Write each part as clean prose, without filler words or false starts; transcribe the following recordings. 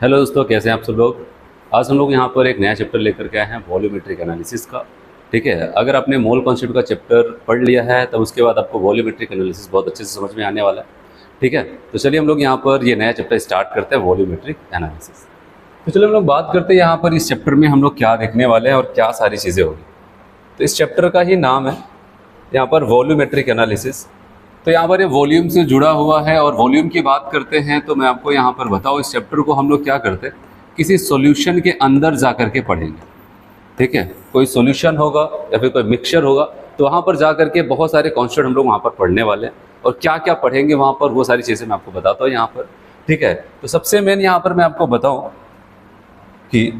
Hello दोस्तों, कैसे हैं आप सब लोग। आज हम लोग यहाँ पर एक नया चैप्टर लेकर के आए हैं वॉल्यूमेट्रिक एनालिसिस का। ठीक है, अगर आपने मोल कॉन्सेप्ट का चैप्टर पढ़ लिया है तब उसके बाद आपको वॉल्यूमेट्रिक एनालिसिस बहुत अच्छे से समझ में आने वाला है। ठीक है, तो चलिए हम लोग यहाँ पर ये नया चैप्टर स्टार्ट करते हैं वॉल्यूमेट्रिक एनालिसिस। तो चलिए हम लोग बात करते हैं यहाँ पर इस चैप्टर में हम लोग क्या देखने वाले हैं और क्या सारी चीज़ें होगी। तो इस चैप्टर का ही नाम है यहाँ पर वॉल्यूमेट्रिक एनालिसिस। तो यहाँ पर ये वॉल्यूम से जुड़ा हुआ है और वॉल्यूम की बात करते हैं तो मैं आपको यहाँ पर बताऊँ, इस चैप्टर को हम लोग क्या करते हैं, किसी सॉल्यूशन के अंदर जा कर के पढ़ेंगे। ठीक है, कोई सॉल्यूशन होगा या फिर कोई मिक्सचर होगा तो वहाँ पर जा कर के बहुत सारे कॉन्सेप्ट हम लोग वहाँ पर पढ़ने वाले हैं और क्या क्या पढ़ेंगे वहाँ पर वो सारी चीज़ें मैं आपको बताता हूँ यहाँ पर। ठीक है, तो सबसे मेन यहाँ पर मैं आपको बताऊँ कि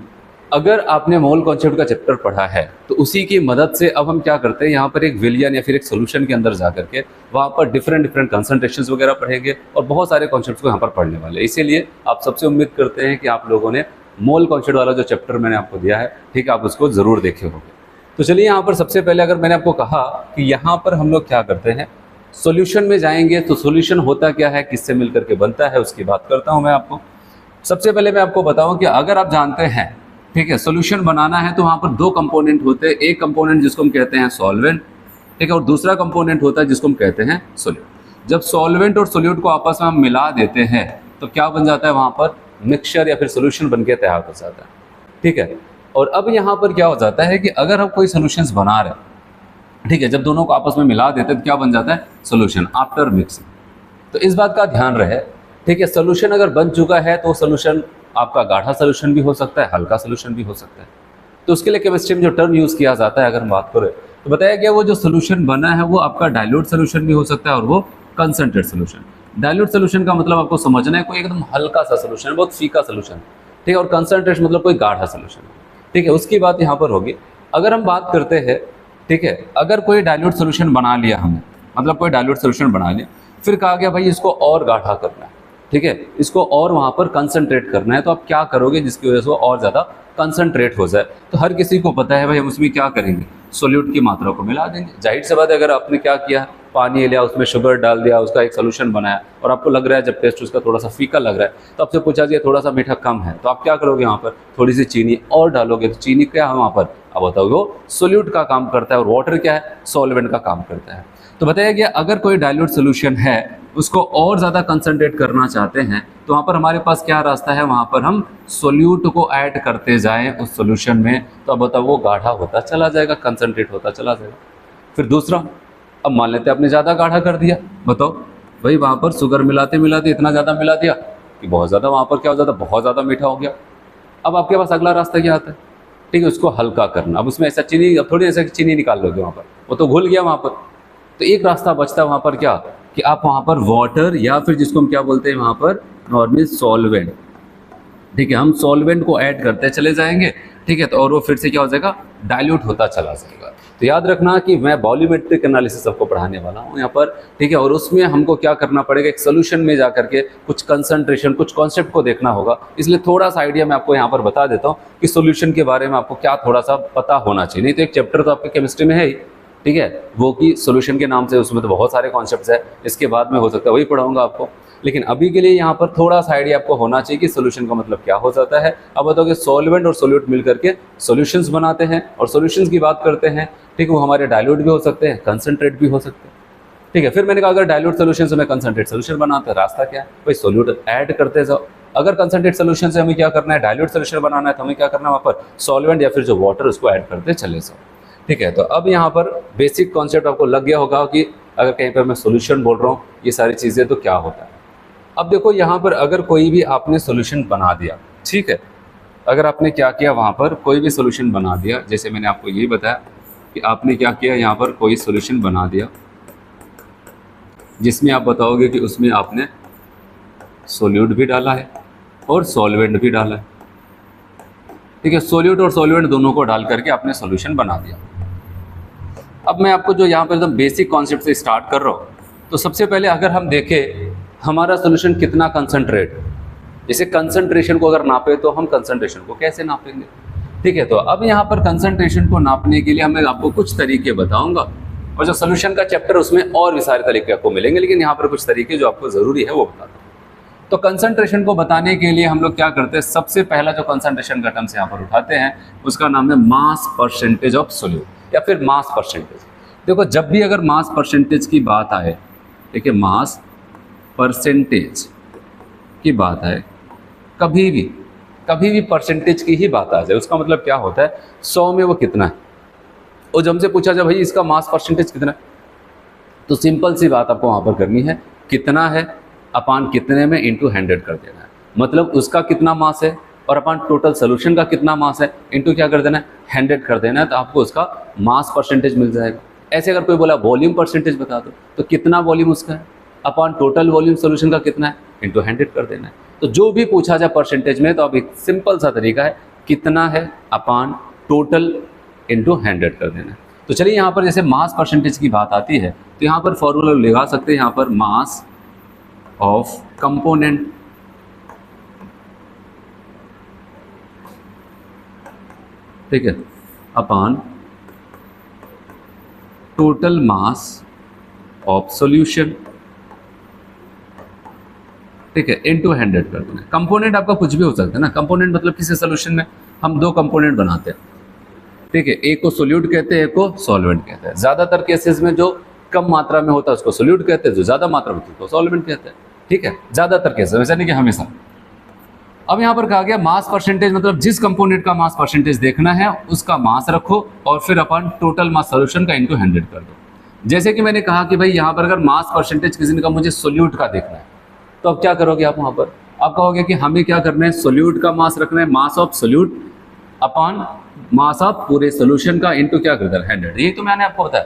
अगर आपने मोल कॉन्सेप्ट का चैप्टर पढ़ा है तो उसी की मदद से अब हम क्या करते हैं, यहाँ पर एक विलियन या फिर एक सॉल्यूशन के अंदर जा करके वहाँ पर डिफरेंट कंसंट्रेशंस वगैरह पढ़ेंगे और बहुत सारे कॉन्सेप्ट्स को यहाँ पर पढ़ने वाले हैं। इसीलिए आप सबसे उम्मीद करते हैं कि आप लोगों ने मोल कॉन्सेप्ट वाला जो चैप्टर मैंने आपको दिया है, ठीक है, आप उसको ज़रूर देखे होंगे। तो चलिए यहाँ पर सबसे पहले अगर मैंने आपको कहा कि यहाँ पर हम लोग क्या करते हैं, सोल्यूशन में जाएंगे तो सोल्यूशन होता क्या है, किससे मिल करके बनता है, उसकी बात करता हूँ मैं आपको। सबसे पहले मैं आपको बताऊँ कि अगर आप जानते हैं, ठीक है, सॉल्यूशन बनाना है तो वहाँ पर दो कंपोनेंट होते हैं। एक कंपोनेंट जिसको हम कहते हैं सॉल्वेंट, ठीक है, और दूसरा कंपोनेंट होता है जिसको हम कहते हैं सोल्यूट। जब सॉल्वेंट और सोल्यूट को आपस में हम मिला देते हैं तो क्या बन जाता है, वहाँ पर मिक्सचर या फिर सोल्यूशन बन के तैयार हो जाता है। ठीक है, और अब यहाँ पर क्या हो जाता है कि अगर हम कोई सोल्यूशंस बना रहे हैं, ठीक है, जब दोनों को आपस में मिला देते हैं तो क्या बन जाता है, सोल्यूशन आफ्टर मिक्सिंग। तो इस बात का ध्यान रहे, ठीक है, सोल्यूशन अगर बन चुका है तो सोल्यूशन आपका गाढ़ा सोल्यूशन भी हो सकता है, हल्का सोल्यूशन भी हो सकता है। तो उसके लिए केमिस्ट्री में जो टर्म यूज़ किया जाता है अगर हम बात करें तो बताया गया वो जो सोल्यूशन बना है वो आपका डाइल्यूट सोल्यूशन भी हो सकता है और वो कंसंट्रेट सोल्यूशन। डाइल्यूट सोल्यूशन का मतलब आपको समझना है कोई एकदम हल्का सा सोल्यूशन, बहुत फीका सोल्यूशन, ठीक है, और कंसंट्रेट मतलब कोई गाढ़ा सोल्यूशन, ठीक है, उसकी बात यहाँ पर होगी। अगर हम बात करते हैं, ठीक है, अगर कोई डाइल्यूट सोल्यूशन बना लिया हमने, मतलब कोई डाइल्यूट सोल्यूशन बना लिया, फिर कहा गया भाई इसको और गाढ़ा करना है, ठीक है, इसको और वहाँ पर कंसंट्रेट करना है, तो आप क्या करोगे जिसकी वजह से वो और ज़्यादा कंसंट्रेट हो जाए। तो हर किसी को पता है भाई हम उसमें क्या करेंगे, सोल्यूट की मात्रा को मिला देंगे। जाहिर सी बात है, अगर आपने क्या किया, पानी लिया, उसमें शुगर डाल दिया, उसका एक सोल्यूशन बनाया और आपको लग रहा है जब टेस्ट उसका थोड़ा सा फीका लग रहा है तो आपसे पूछा जाए थोड़ा सा मीठा कम है, तो आप क्या करोगे, यहाँ पर थोड़ी सी चीनी और डालोगे। तो चीनी क्या है वहाँ पर, अब बताओगे वो सोल्यूट का काम करता है और वाटर क्या है, सॉल्वेंट का काम करता है। तो बताया गया अगर कोई डाइल्यूट सोल्यूशन है उसको और ज़्यादा कंसंट्रेट करना चाहते हैं तो वहाँ पर हमारे पास क्या रास्ता है, वहाँ पर हम सोल्यूट को ऐड करते जाएं उस सोल्यूशन में, तो अब बताओ वो गाढ़ा होता चला जाएगा, कंसंट्रेट होता चला जाएगा। फिर दूसरा, अब मान लेते हैं आपने ज़्यादा गाढ़ा कर दिया, बताओ भाई वहाँ पर शुगर मिलाते मिलाते इतना ज़्यादा मिला दिया कि बहुत ज़्यादा वहाँ पर क्या हो जाता, बहुत ज़्यादा मीठा हो गया। अब आपके पास अगला रास्ता क्या आता है, ठीक है, उसको हल्का करना। अब उसमें ऐसा चीनी, अब थोड़ी ऐसा चीनी निकाल लोगे वहाँ पर, वो तो घुल गया वहाँ पर। तो एक रास्ता बचता है वहाँ पर क्या, कि आप वहाँ पर वाटर या फिर जिसको हम क्या बोलते हैं वहाँ पर नॉर्मल सॉल्वेंट, ठीक है, हम सॉल्वेंट को ऐड करते चले जाएंगे, ठीक है, तो और वो फिर से क्या हो जाएगा, डाइल्यूट होता चला जाएगा। तो याद रखना कि मैं वॉल्यूमेट्रिक एनालिसिस आपको पढ़ाने वाला हूँ यहाँ पर, ठीक है, और उसमें हमको क्या करना पड़ेगा, एक सोल्यूशन में जा करके कुछ कंसंट्रेशन, कुछ कॉन्सेप्ट को देखना होगा। इसलिए थोड़ा सा आइडिया मैं आपको यहाँ पर बता देता हूँ कि सोल्यूशन के बारे में आपको क्या थोड़ा सा पता होना चाहिए। नहीं तो एक चैप्टर तो आपके केमिस्ट्री में है ही, ठीक है, वो कि सोल्यूशन के नाम से, उसमें तो बहुत सारे कॉन्सेप्ट्स है, इसके बाद में हो सकता है वही पढ़ाऊंगा आपको। लेकिन अभी के लिए यहाँ पर थोड़ा सा आइडिया आपको होना चाहिए कि सोल्यूशन का मतलब क्या हो जाता है। अब बताओगे सॉल्वेंट और सोल्यूट मिल करके सॉल्यूशंस बनाते हैं और सॉल्यूशंस की बात करते हैं, ठीक है, वो हमारे डाइल्यूट भी हो सकते हैं, कंसंट्रेट भी हो सकते हैं, ठीक है। फिर मैंने कहा अगर डाइल्यूट सोल्यूशन से हमें कंसंट्रेट सोल्यूशन बनाते हैं, रास्ता क्या है भाई, सोल्यूट ऐड करते जाओ। अगर कंसंट्रेट सोल्यूशन से हमें क्या करना है, डाइल्यूट सोल्यूशन बनाना है, तो हमें क्या करना है, वहाँ पर सॉल्वेंट या फिर जो वाटर उसको ऐड करते चले जाओ, ठीक है। तो अब यहाँ पर बेसिक कॉन्सेप्ट आपको लग गया होगा कि अगर कहीं पर मैं सॉल्यूशन बोल रहा हूँ ये सारी चीज़ें तो क्या होता है। अब देखो यहाँ पर अगर कोई भी आपने सॉल्यूशन बना दिया, ठीक है, अगर आपने क्या किया, वहाँ पर कोई भी सॉल्यूशन बना दिया, जैसे मैंने आपको यही बताया कि आपने क्या किया, यहाँ पर कोई सॉल्यूशन बना दिया जिसमें आप बताओगे कि उसमें आपने सोल्यूट भी डाला है और सॉल्वेंट भी डाला है, ठीक है, सोल्यूट और सॉल्वेंट दोनों को डाल करके आपने सॉल्यूशन बना दिया। अब मैं आपको जो यहाँ पर एकदम बेसिक कॉन्सेप्ट से स्टार्ट कर रहा हूँ, तो सबसे पहले अगर हम देखें हमारा सॉल्यूशन कितना कंसंट्रेट, जैसे कंसंट्रेशन को अगर नापे तो हम कंसंट्रेशन को कैसे नापेंगे, ठीक है। तो अब यहाँ पर कंसंट्रेशन को नापने के लिए मैं आपको कुछ तरीके बताऊंगा और जो सोल्यूशन का चैप्टर उसमें और भी सारे तरीके आपको मिलेंगे, लेकिन यहाँ पर कुछ तरीके जो आपको ज़रूरी है वो बताता हूँ। तो कंसंट्रेशन को बताने के लिए हम लोग क्या करते हैं, सबसे पहला जो कंसंट्रेशन का टर्म्स यहाँ पर उठाते हैं उसका नाम है मास परसेंटेज ऑफ सोल्यूट या फिर मास परसेंटेज। देखो जब भी अगर मास परसेंटेज की बात आए, ठीक है, मास परसेंटेज की बात आए, कभी भी परसेंटेज की ही बात आ जाए, उसका मतलब क्या होता है 100 में वो कितना है। और जब हमसे पूछा जाए भाई इसका मास परसेंटेज कितना है, तो सिंपल सी बात आपको वहाँ पर करनी है, कितना है अपान कितने में इंटू 100 कर देना है। मतलब उसका कितना मास है और अपान टोटल सोल्यूशन का कितना मास है इंटू क्या कर देना है, 100 कर देना है, तो आपको उसका मास परसेंटेज मिल जाएगा। ऐसे अगर कोई बोला वॉल्यूम परसेंटेज बता दो, तो कितना वॉल्यूम उसका है अपान टोटल वॉल्यूम सोल्यूशन का कितना है इंटू 100 कर देना है। तो जो भी पूछा जाए परसेंटेज में, तो अब एक सिंपल सा तरीका है, कितना है अपान टोटल इंटू 100 कर देना है। तो चलिए यहाँ पर जैसे मास परसेंटेज की बात आती है तो यहाँ पर फॉर्मूला लगा सकते हैं, यहाँ पर मास ऑफ कंपोनेंट, ठीक है, अपान टोटल मास ऑफ सॉल्यूशन, ठीक है, इनटू 100 कर देना। कंपोनेंट आपका कुछ भी हो सकता है ना, कंपोनेंट मतलब किसी सॉल्यूशन में हम दो कंपोनेंट बनाते हैं, ठीक है, एक को सोल्यूट कहते हैं, एक को सॉल्वेंट कहते हैं। ज़्यादातर केसेस में जो कम मात्रा में होता है उसको सोल्यूट कहते हैं, जो ज़्यादा मात्रा में होता है उसको सॉल्वेंट कहते हैं, ठीक है, ज़्यादातर केसेस, वैसा नहीं कि हमेशा। अब यहाँ पर कहा गया मास परसेंटेज, मतलब जिस कंपोनेंट का मास परसेंटेज देखना है उसका मास रखो और फिर अपन टोटल मास सॉल्यूशन का इंटू 100 कर दो। जैसे कि मैंने कहा कि भाई यहाँ पर अगर मास परसेंटेज किसी ने कहा मुझे सोल्यूट का देखना है, तो अब क्या करोगे आप, वहाँ पर आप कहोगे कि हमें क्या करना है, सोल्यूट का मास रखना है, mass of solute upon mass of पूरे सोल्यूशन का इंटू क्या करता है 100। यही तो मैंने आपको बताया।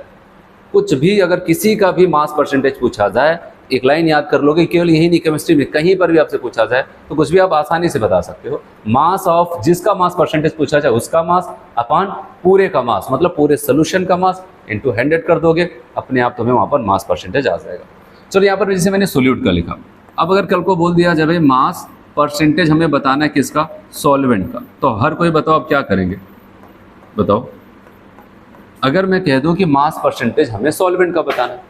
कुछ भी अगर किसी का भी मास परसेंटेज पूछा जाए, एक लाइन याद कर लोगे, केवल यही नहीं, केमिस्ट्री में कहीं पर भी आपसे पूछा जाए तो कुछ भी आप आसानी से बता सकते हो। मास ऑफ जिसका मास परसेंटेज पूछा जाए उसका मास अपॉन पूरे का मास, मतलब पूरे सोल्यूशन का मास इंटू 100 कर दोगे, अपने आप तुम्हें वहाँ पर मास परसेंटेज आ जाएगा। चलो यहाँ पर जैसे मैंने सोल्यूट का लिखा, अब अगर कल को बोल दिया जाए मास परसेंटेज हमें बताना है किसका, सॉल्वेंट का, तो हर कोई बताओ आप क्या करेंगे, बताओ। अगर मैं कह दूं कि मास परसेंटेज हमें सॉल्वेंट का बताना है,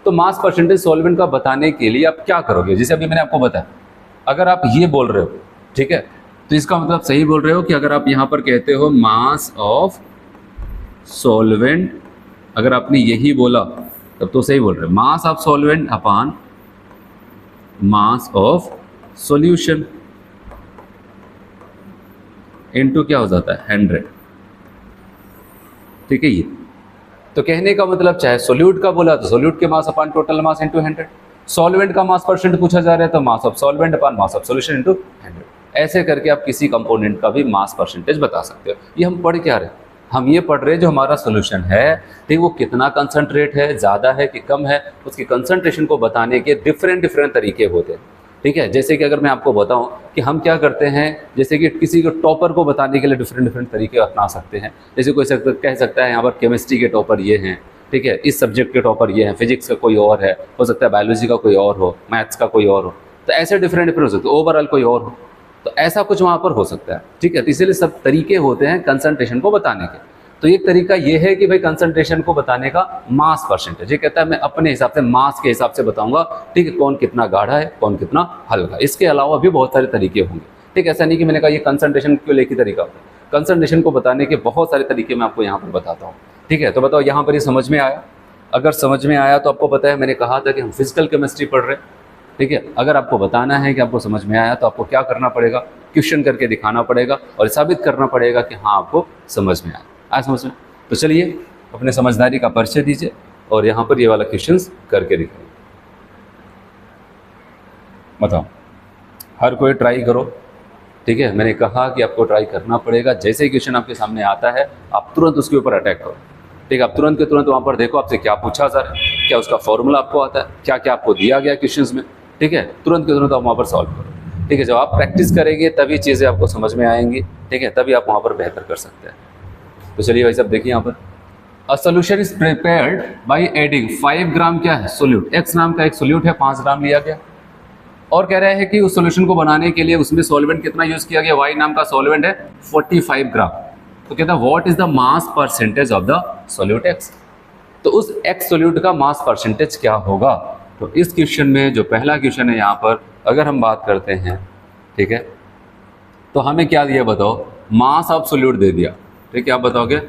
तो मास परसेंटेज सॉल्वेंट का बताने के लिए आप क्या करोगे, जैसे अभी मैंने आपको बताया, अगर आप ये बोल रहे हो, ठीक है, तो इसका मतलब सही बोल रहे हो कि अगर आप यहाँ पर कहते हो मास ऑफ सॉल्वेंट, अगर आपने यही बोला तब तो सही बोल रहे हो, mass of solvent upon mass of solution into क्या हो जाता है 100, ठीक है। ये तो कहने का मतलब चाहे सोल्यूट का बोला तो सोल्यूट के mass upon total mass into 100, solvent का मास परसेंट पूछा जा रहा है तो mass of solvent upon mass of solution into 100। ऐसे करके आप किसी कंपोनेंट का भी मास परसेंटेज बता सकते हो। ये हम पढ़ क्या रहे हैं, हम ये पढ़ रहे हैं जो हमारा सोल्यूशन है, ठीक, वो कितना कंसंट्रेट है, ज़्यादा है कि कम है, उसकी कंसंट्रेशन को बताने के डिफरेंट तरीके होते हैं, ठीक है। जैसे कि अगर मैं आपको बताऊं कि हम क्या करते हैं, जैसे कि किसी को टॉपर को बताने के लिए डिफरेंट तरीके अपना सकते हैं। जैसे कोई कह सकता है यहाँ पर केमिस्ट्री के टॉपर ये हैं, ठीक है, इस सब्जेक्ट के टॉपर ये हैं, फिजिक्स का कोई और है, हो सकता है बायोलॉजी का कोई और हो, मैथ्स का कोई और हो, तो ऐसे डिफरेंट हो सकते हैं, ओवरऑल कोई और हो, तो ऐसा कुछ वहाँ पर हो सकता है, ठीक है। तो इसीलिए सब तरीके होते हैं कंसंट्रेशन को बताने के। तो एक तरीका ये है कि भाई कंसंट्रेशन को बताने का मास परसेंटेज, ये कहता है मैं अपने हिसाब से मास के हिसाब से बताऊंगा, ठीक है, कौन कितना गाढ़ा है कौन कितना हल्का। इसके अलावा भी बहुत सारे तरीके होंगे, ठीक, ऐसा नहीं कि मैंने कहा ये कंसंट्रेशन क्यों एक ही तरीका होता है, कंसंट्रेशन को बताने के बहुत सारे तरीके मैं आपको यहाँ पर बताता हूँ, ठीक है। तो बताओ यहाँ पर ये समझ में आया? अगर समझ में आया तो आपको पता है मैंने कहा था कि हम फिजिकल केमिस्ट्री पढ़ रहे हैं, ठीक है। अगर आपको बताना है कि आपको समझ में आया तो आपको क्या करना पड़ेगा, क्वेश्चन करके दिखाना पड़ेगा और साबित करना पड़ेगा कि हाँ आपको समझ में आया समझ में। तो चलिए अपने समझदारी का परिचय दीजिए और यहाँ पर ये वाला क्वेश्चंस करके दिखाइए। बताओ, हर कोई ट्राई करो, ठीक है। मैंने कहा कि आपको ट्राई करना पड़ेगा, जैसे ही क्वेश्चन आपके सामने आता है आप तुरंत उसके ऊपर अटैक करो, ठीक है। आप तुरंत के तुरंत वहाँ पर देखो आपसे क्या पूछा जा रहा है, क्या उसका फॉर्मूला आपको आता है, क्या क्या आपको दिया गया क्वेश्चंस में, ठीक है। तुरंत के तुरंत आप वहाँ पर सॉल्व करो, ठीक है। जब आप प्रैक्टिस करेंगे तभी चीज़ें आपको समझ में आएंगी, ठीक है, तभी आप वहाँ पर बेहतर कर सकते हैं। तो चलिए भाई साहब देखिए यहाँ पर, a solution is prepared by adding 5 ग्राम क्या है सोल्यूट, एक्स नाम का एक सोल्यूट है, 5 ग्राम लिया गया और कह रहा है कि उस सोल्यूशन को बनाने के लिए उसमें सॉल्वेंट कितना यूज किया गया, वाई नाम का सॉल्वेंट है 45 ग्राम। तो कहता है what is the mass percentage of the solute x, तो उस एक्स सोल्यूट का मास परसेंटेज क्या होगा। तो इस क्वेश्चन में जो पहला क्वेश्चन है यहाँ पर अगर हम बात करते हैं, ठीक है, तो हमें क्या दिया बताओ, मास ऑफ सोल्यूट दे दिया। ठीक है, आप बताओगे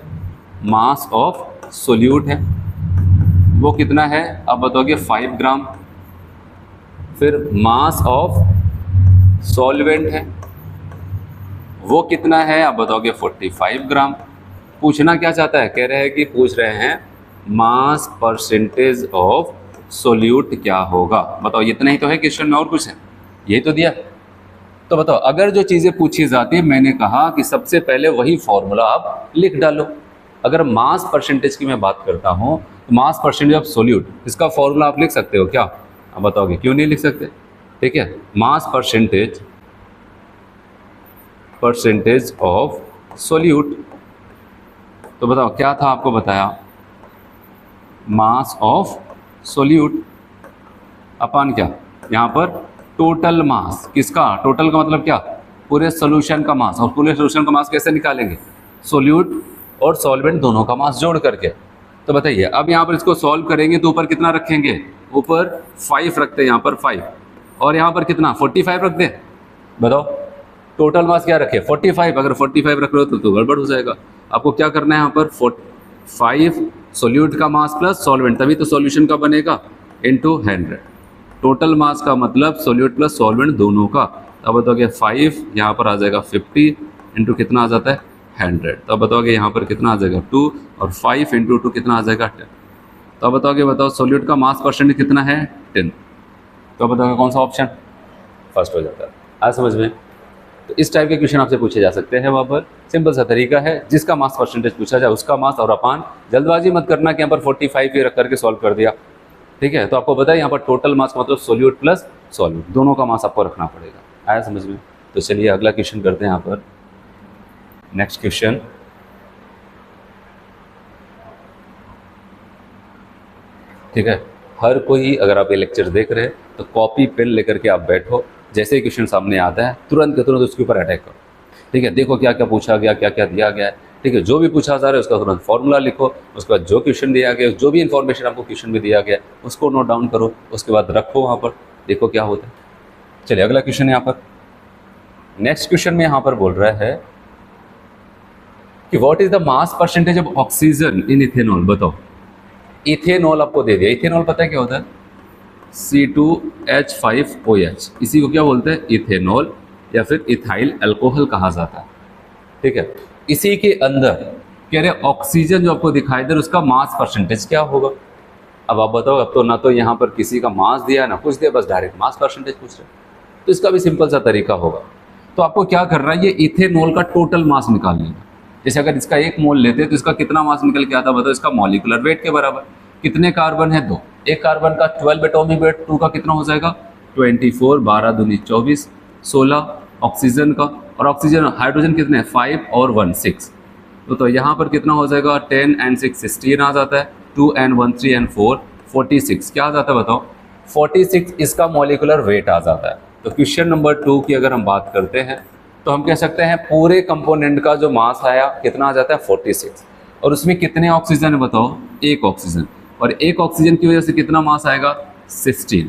मास ऑफ सोल्यूट है वो कितना है, आप बताओगे 5 ग्राम। फिर मास ऑफ सॉल्वेंट है वो कितना है, आप बताओगे 45 ग्राम। पूछना क्या चाहता है, कह रहे हैं कि पूछ रहे हैं मास परसेंटेज ऑफ सोल्यूट क्या होगा। बताओ, इतना ही तो है क्वेश्चन में, और कुछ है, यही तो दिया। तो बताओ, अगर जो चीज़ें पूछी जाती है, मैंने कहा कि सबसे पहले वही फॉर्मूला आप लिख डालो। अगर मास परसेंटेज की मैं बात करता हूँ, तो मास परसेंटेज ऑफ सोल्यूट, इसका फॉर्मूला आप लिख सकते हो क्या, आप बताओगे क्यों नहीं लिख सकते। ठीक है, मास परसेंटेज ऑफ सोल्यूट, तो बताओ क्या था, आपको बताया मास ऑफ सोल्यूट अपन क्या, यहाँ पर टोटल मास, किसका, टोटल का मतलब क्या, पूरे सोल्यूशन का मास। और पूरे सोल्यूशन का मास कैसे निकालेंगे, सोल्यूट और सॉल्वेंट दोनों का मास जोड़ करके। तो बताइए, अब यहाँ पर इसको सॉल्व करेंगे तो ऊपर कितना रखेंगे, ऊपर 5 रखते हैं, यहाँ पर 5, और यहाँ पर कितना 45 रख दें। बताओ टोटल मास क्या रखे, 45। अगर 45 रख रहे हो तो गड़बड़ हो जाएगा। आपको क्या करना है, यहाँ पर 5 सोल्यूट का मास प्लस सॉल्वेंट, तभी तो सॉल्यूशन का बनेगा, इनटू 100। टोटल मास का मतलब सोल्यूट प्लस सॉल्वेंट दोनों का। अब बताओगे 5 यहाँ पर आ जाएगा 50 इंटू कितना आ जाता है 100। तो अब बताओगे यहाँ पर कितना आ जाएगा 2, और 5 इंटू 2 कितना आ जाएगा 10। तो अब बताओगे, बताओ सोल्यूट का मास परसेंटेज कितना है 10। तो अब बताओगे कौन सा ऑप्शन फर्स्ट हो जाता है। आज समझ में। तो इस टाइप के क्वेश्चन आपसे पूछे जा सकते हैं। वहाँ पर सिंपल सा तरीका है, जिसका मास परसेंटेज पूछा जाए उसका मास, और अपान जल्दबाजी मत करना कि यहाँ पर 45 ही रख करके सॉल्व कर दिया। ठीक है, तो आपको बताया यहाँ पर टोटल मास मतलब सोल्यूट प्लस सॉल्वेंट दोनों का मास आपको रखना पड़ेगा। आया समझ में। तो चलिए अगला क्वेश्चन करते हैं। यहाँ पर नेक्स्ट क्वेश्चन, ठीक है, हर कोई अगर आप ये लेक्चर देख रहे हैं तो कॉपी पेन लेकर के आप बैठो, जैसे ही क्वेश्चन सामने आता है तुरंत के तुरंत उसके ऊपर अटैक करो। ठीक है, देखो क्या क्या पूछा गया, क्या क्या दिया गया है। ठीक है, जो भी पूछा जा रहा है उसका तुरंत फॉर्मूला लिखो, उसके बाद जो क्वेश्चन दिया गया, जो भी इन्फॉर्मेशन आपको क्वेश्चन में दिया गया उसको नोट डाउन करो, उसके बाद रखो वहाँ पर, देखो क्या होता है। चलिए अगला क्वेश्चन यहाँ पर, नेक्स्ट क्वेश्चन में यहाँ पर बोल रहा है कि what is the mass percentage of oxygen in ethanol. बताओ, इथेनॉल आपको दे दिया। इथेनॉल पता है क्या होता है, C2H5OH, इसी को क्या बोलते हैं, इथेनॉल या फिर इथाइल अल्कोहल कहा जाता है। ठीक है, इसी के अंदर कह रहे ऑक्सीजन जो आपको दिखाई दे उसका मास परसेंटेज क्या होगा। अब आप बताओ, अब तो ना तो यहाँ पर किसी का मास दिया ना कुछ दिया, बस डायरेक्ट मास परसेंटेज पूछ रहे। तो इसका भी सिंपल सा तरीका होगा। तो आपको क्या करना है, ये इथेनॉल का टोटल मास निकाल लेना। जैसे अगर इसका 1 मोल लेते तो इसका कितना मास निकल के आता, बताओ, इसका मॉलिक्यूलर वेट के बराबर। कितने कार्बन है, 2, एक कार्बन का 12 एटॉमिक वेट 2 का कितना हो जाएगा 24, 12 दूनी 24, 16 ऑक्सीजन का, और ऑक्सीजन हाइड्रोजन कितने हैं 5 और 1 6। तो यहाँ पर कितना हो जाएगा 10 and 6 16 आ जाता है, 2 and 1 3 and 4 46 क्या आ जाता है बताओ 46 इसका मॉलिक्यूलर वेट आ जाता है। तो क्वेश्चन नंबर 2 की अगर हम बात करते हैं तो हम कह सकते हैं पूरे कंपोनेंट का जो मास आया कितना आ जाता है 46, और उसमें कितने ऑक्सीजन है बताओ, 1 ऑक्सीजन, और 1 ऑक्सीजन की वजह से कितना मास आएगा 16।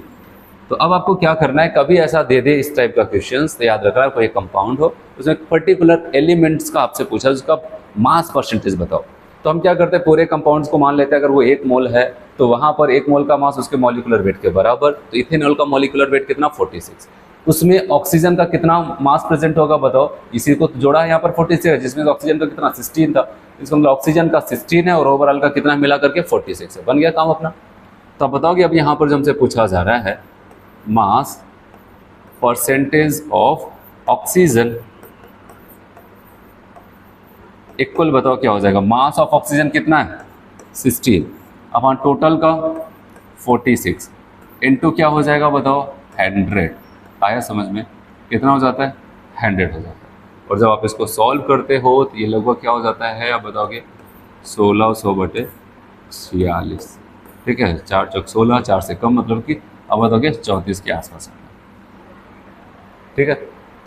तो अब आपको क्या करना है, कभी ऐसा दे दे इस टाइप का क्वेश्चन तो याद रखना, कोई कंपाउंड हो उसमें पर्टिकुलर एलिमेंट्स का आपसे पूछा उसका मास परसेंटेज बताओ। तो हम क्या करते हैं, पूरे कंपाउंड्स को मान लेते हैं, अगर वो 1 मोल है तो वहाँ पर 1 मोल का मास उसके मॉलिक्यूलर वेट के बराबर। तो इथेनॉल का मॉलिक्यूलर वेट कितना 46, उसमें ऑक्सीजन का कितना मास प्रेजेंट होगा बताओ, इसी को जोड़ा है यहाँ पर 46 है, जिसमें ऑक्सीजन का कितना 16 था, इसका मतलब ऑक्सीजन का 16 है और ओवरऑल का कितना मिला करके 46 है, बन गया काम अपना। तो आप बताओगे अब यहाँ पर जो हमसे पूछा जा रहा है mass percentage of oxygen equal, बताओ क्या हो जाएगा, मास ऑफ ऑक्सीजन कितना है 16 अपॉन टोटल का 46 इनटू क्या हो जाएगा बताओ 100। आया समझ में, कितना हो जाता है 100 हो जाता है। और जब आप इसको सॉल्व करते हो तो ये लगभग क्या हो जाता है, आप बताओगे 1600/46। ठीक है, 4 चौक 16, 4 से कम मतलब कि अब बताओगे 34 के आसपास। ठीक है,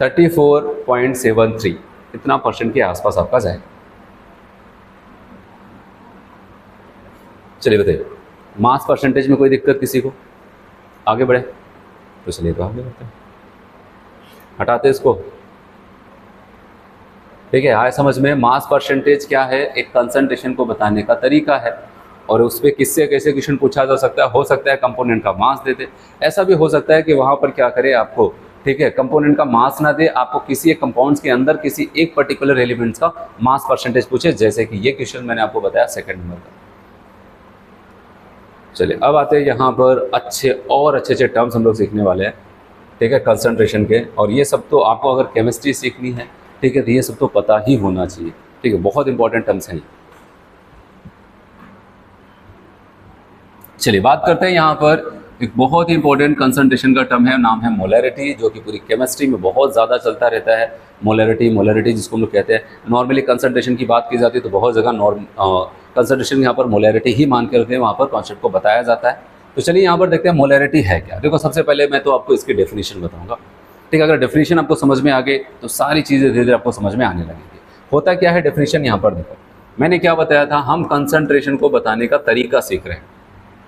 34.73 इतना परसेंट के आसपास आपका जाएगा। चलिए बताइए, मास परसेंटेज में कोई दिक्कत किसी को, आगे बढ़े तो चलिए तो आगे बढ़ते हैं। हटाते इसको। ठीक है, आए समझ में। मास परसेंटेज क्या है, एक कंसंट्रेशन को बताने का तरीका है, और उस पर किससे कैसे क्वेश्चन पूछा जा सकता है। हो सकता है कंपोनेंट का मास दे दे, ऐसा भी हो सकता है कि वहाँ पर क्या करे आपको, ठीक है, कंपोनेंट का मास ना दे, आपको किसी एक कंपाउंड्स के अंदर किसी एक पर्टिकुलर एलिमेंट्स का मास परसेंटेज पूछे, जैसे कि ये क्वेश्चन मैंने आपको बताया सेकंड नंबर का। चलिए अब आते हैं यहाँ पर अच्छे अच्छे टर्म्स हम लोग सीखने वाले हैं, ठीक है, कंसंट्रेशन के। और ये सब तो आपको अगर केमिस्ट्री सीखनी है, ठीक है, तो ये सब तो पता ही होना चाहिए, ठीक है, बहुत इंपॉर्टेंट टर्म्स हैं। चलिए बात करते हैं यहाँ पर एक बहुत ही इंपॉर्टेंट कंसंट्रेशन का टर्म है, नाम है मोलैरिटी, जो कि पूरी केमिस्ट्री में बहुत ज़्यादा चलता रहता है। मोलैरिटी जिसको हम लोग कहते हैं। नॉर्मली कंसंट्रेशन की बात की जाती है तो बहुत जगह कंसंट्रेशन यहाँ पर मोलैरिटी ही मान के रखते हैं, वहाँ पर कॉन्सेप्ट को बताया जाता है। तो चलिए यहाँ पर देखते हैं मोलैरिटी है क्या। देखो सबसे पहले मैं तो आपको इसकी डेफिनेशन बताऊँगा, ठीक है। अगर डेफिनेशन आपको समझ में आ गई तो सारी चीज़ें धीरे धीरे आपको समझ में आने लगेगी। होता क्या है डेफिनेशन, यहाँ पर देखो मैंने क्या बताया था, हम कंसंट्रेशन को बताने का तरीका सीख रहे हैं,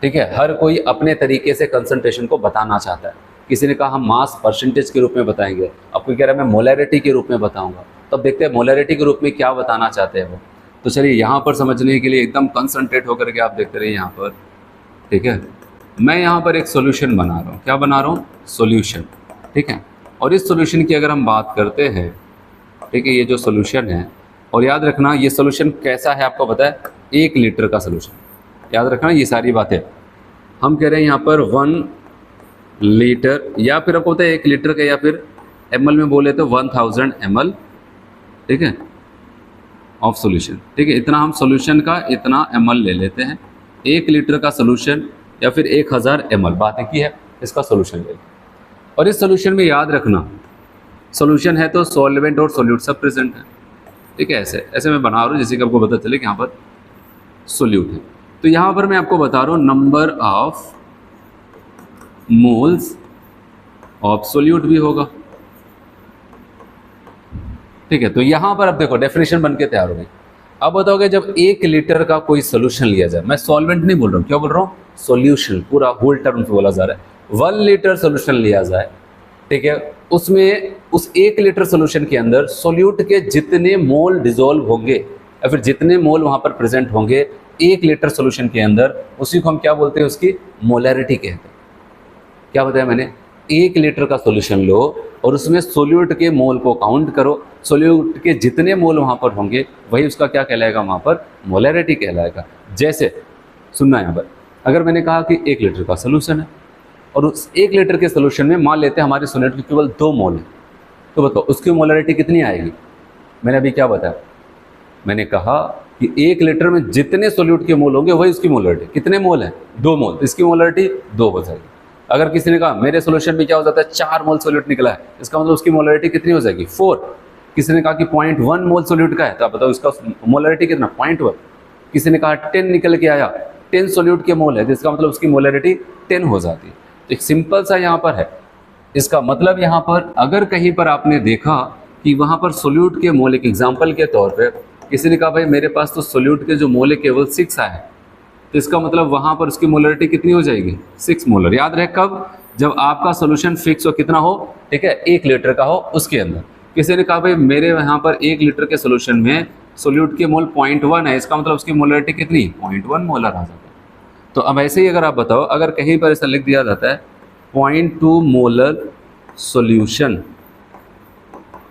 ठीक है। हर कोई अपने तरीके से कंसंट्रेशन को बताना चाहता है। किसी ने कहा हम मास परसेंटेज के रूप में बताएंगे, अब कोई कह रहा है मैं मोलैरिटी के रूप में बताऊंगा। तो अब देखते हैं मोलैरिटी के रूप में क्या बताना चाहते हैं वो। तो चलिए यहाँ पर समझने के लिए एकदम कंसंट्रेट होकर के आप देखते रहिए यहाँ पर, ठीक है। मैं यहाँ पर एक सोल्यूशन बना रहा हूँ, क्या बना रहा हूँ, सोल्यूशन, ठीक है। और इस सोल्यूशन की अगर हम बात करते हैं, ठीक है, ये जो सोल्यूशन है, और याद रखना ये सोल्यूशन कैसा है आपको पता है, 1 लीटर का सोल्यूशन, याद रखना ये सारी बातें। हम कह रहे हैं यहाँ पर 1 लीटर, या फिर आपको पता है 1 लीटर का, या फिर ml में बोले तो 1000 ml, ठीक है, ऑफ सोल्यूशन, ठीक है। इतना हम सोल्यूशन का इतना ml ले लेते हैं, 1 लीटर का सोल्यूशन या फिर 1000 ml, बात एक ही है, इसका सोल्यूशन ले। और इस सोल्यूशन में याद रखना सोल्यूशन है तो सॉल्वेंट और सोल्यूट सब प्रेजेंट है, ठीक है। ऐसे ऐसे मैं बना रहा हूँ जैसे कि आपको पता चले कि यहाँ पर सोल्यूट है। तो यहाँ पर मैं आपको बता रहा हूँ number of moles of solute भी होगा, ठीक है। तो यहाँ पर अब देखो डेफिनेशन बन के तैयार हो गई। अब बताओगे जब 1 लीटर का कोई सोल्यूशन लिया जाए, मैं सॉल्वेंट नहीं बोल रहा हूँ, क्या बोल रहा हूँ, सोल्यूशन, पूरा होल टर्म से बोला जा रहा है। 1 लीटर सोल्यूशन लिया जाए, ठीक है, उसमें उस 1 लीटर सोल्यूशन के अंदर सोल्यूट के जितने मोल डिजोल्व होंगे या फिर जितने मोल वहाँ पर प्रेजेंट होंगे 1 लीटर सोल्यूशन के अंदर, उसी को हम क्या बोलते हैं, उसकी मोलैरिटी कहते हैं। क्या बताया मैंने, 1 लीटर का सोल्यूशन लो और उसमें सोल्यूट के मोल को काउंट करो, सोल्यूट के जितने मोल वहाँ पर होंगे वही उसका क्या कहलाएगा, वहाँ पर मोलैरिटी कहलाएगा। जैसे सुनना यहाँ पर, अगर मैंने कहा कि 1 लीटर का सोल्यूशन है और उस 1 लीटर के सोल्यूशन में मान लेते हैं हमारे सोल्यूट के केवल 2 मोल है, तो बताओ उसकी मोलैरिटी कितनी आएगी। मैंने अभी क्या बताया, मैंने कहा कि 1 लीटर में जितने सोल्यूट के मोल होंगे वही उसकी मोलैरिटी। कितने मोल हैं, 2 मोल, तो इसकी मोलैरिटी 2 हो जाएगी। अगर किसी ने कहा मेरे सोल्यूशन में क्या हो जाता है 4 मोल सोल्यूट निकला है, इसका मतलब उसकी मोलैरिटी कितनी हो जाएगी, 4। किसी ने कहा कि 0.1 मोल सोल्यूट का है, तो आप बताओ इसका मोलैरिटी कितना, 0.1। किसी ने कहा 10 निकल के आया, 10 सोल्यूट के मोल है, जिसका मतलब उसकी मोलैरिटी 10 हो जाती है। तो एक सिंपल सा यहाँ पर है। इसका मतलब यहाँ पर अगर कहीं पर आपने देखा कि वहाँ पर सोल्यूट के मोल, एक एग्जाम्पल के तौर पर किसी ने कहा भाई मेरे पास तो सोल्यूट के जो मोल है केवल 6 आए, तो इसका मतलब वहाँ पर उसकी मोलैरिटी कितनी हो जाएगी, 6 मोलर। याद रहे कब, जब आपका सोल्यूशन फिक्स हो, कितना हो, ठीक है, 1 लीटर का हो उसके अंदर। किसी ने कहा भाई मेरे यहाँ पर 1 लीटर के सोल्यूशन में सोल्यूट के मोल 0.1 है, इसका मतलब उसकी मोलैरिटी कितनी, 0.1 मोलर आ जाता है। तो अब ऐसे ही अगर आप बताओ, अगर कहीं पर ऐसा लिख दिया जाता है 0.2 मोलर सोल्यूशन,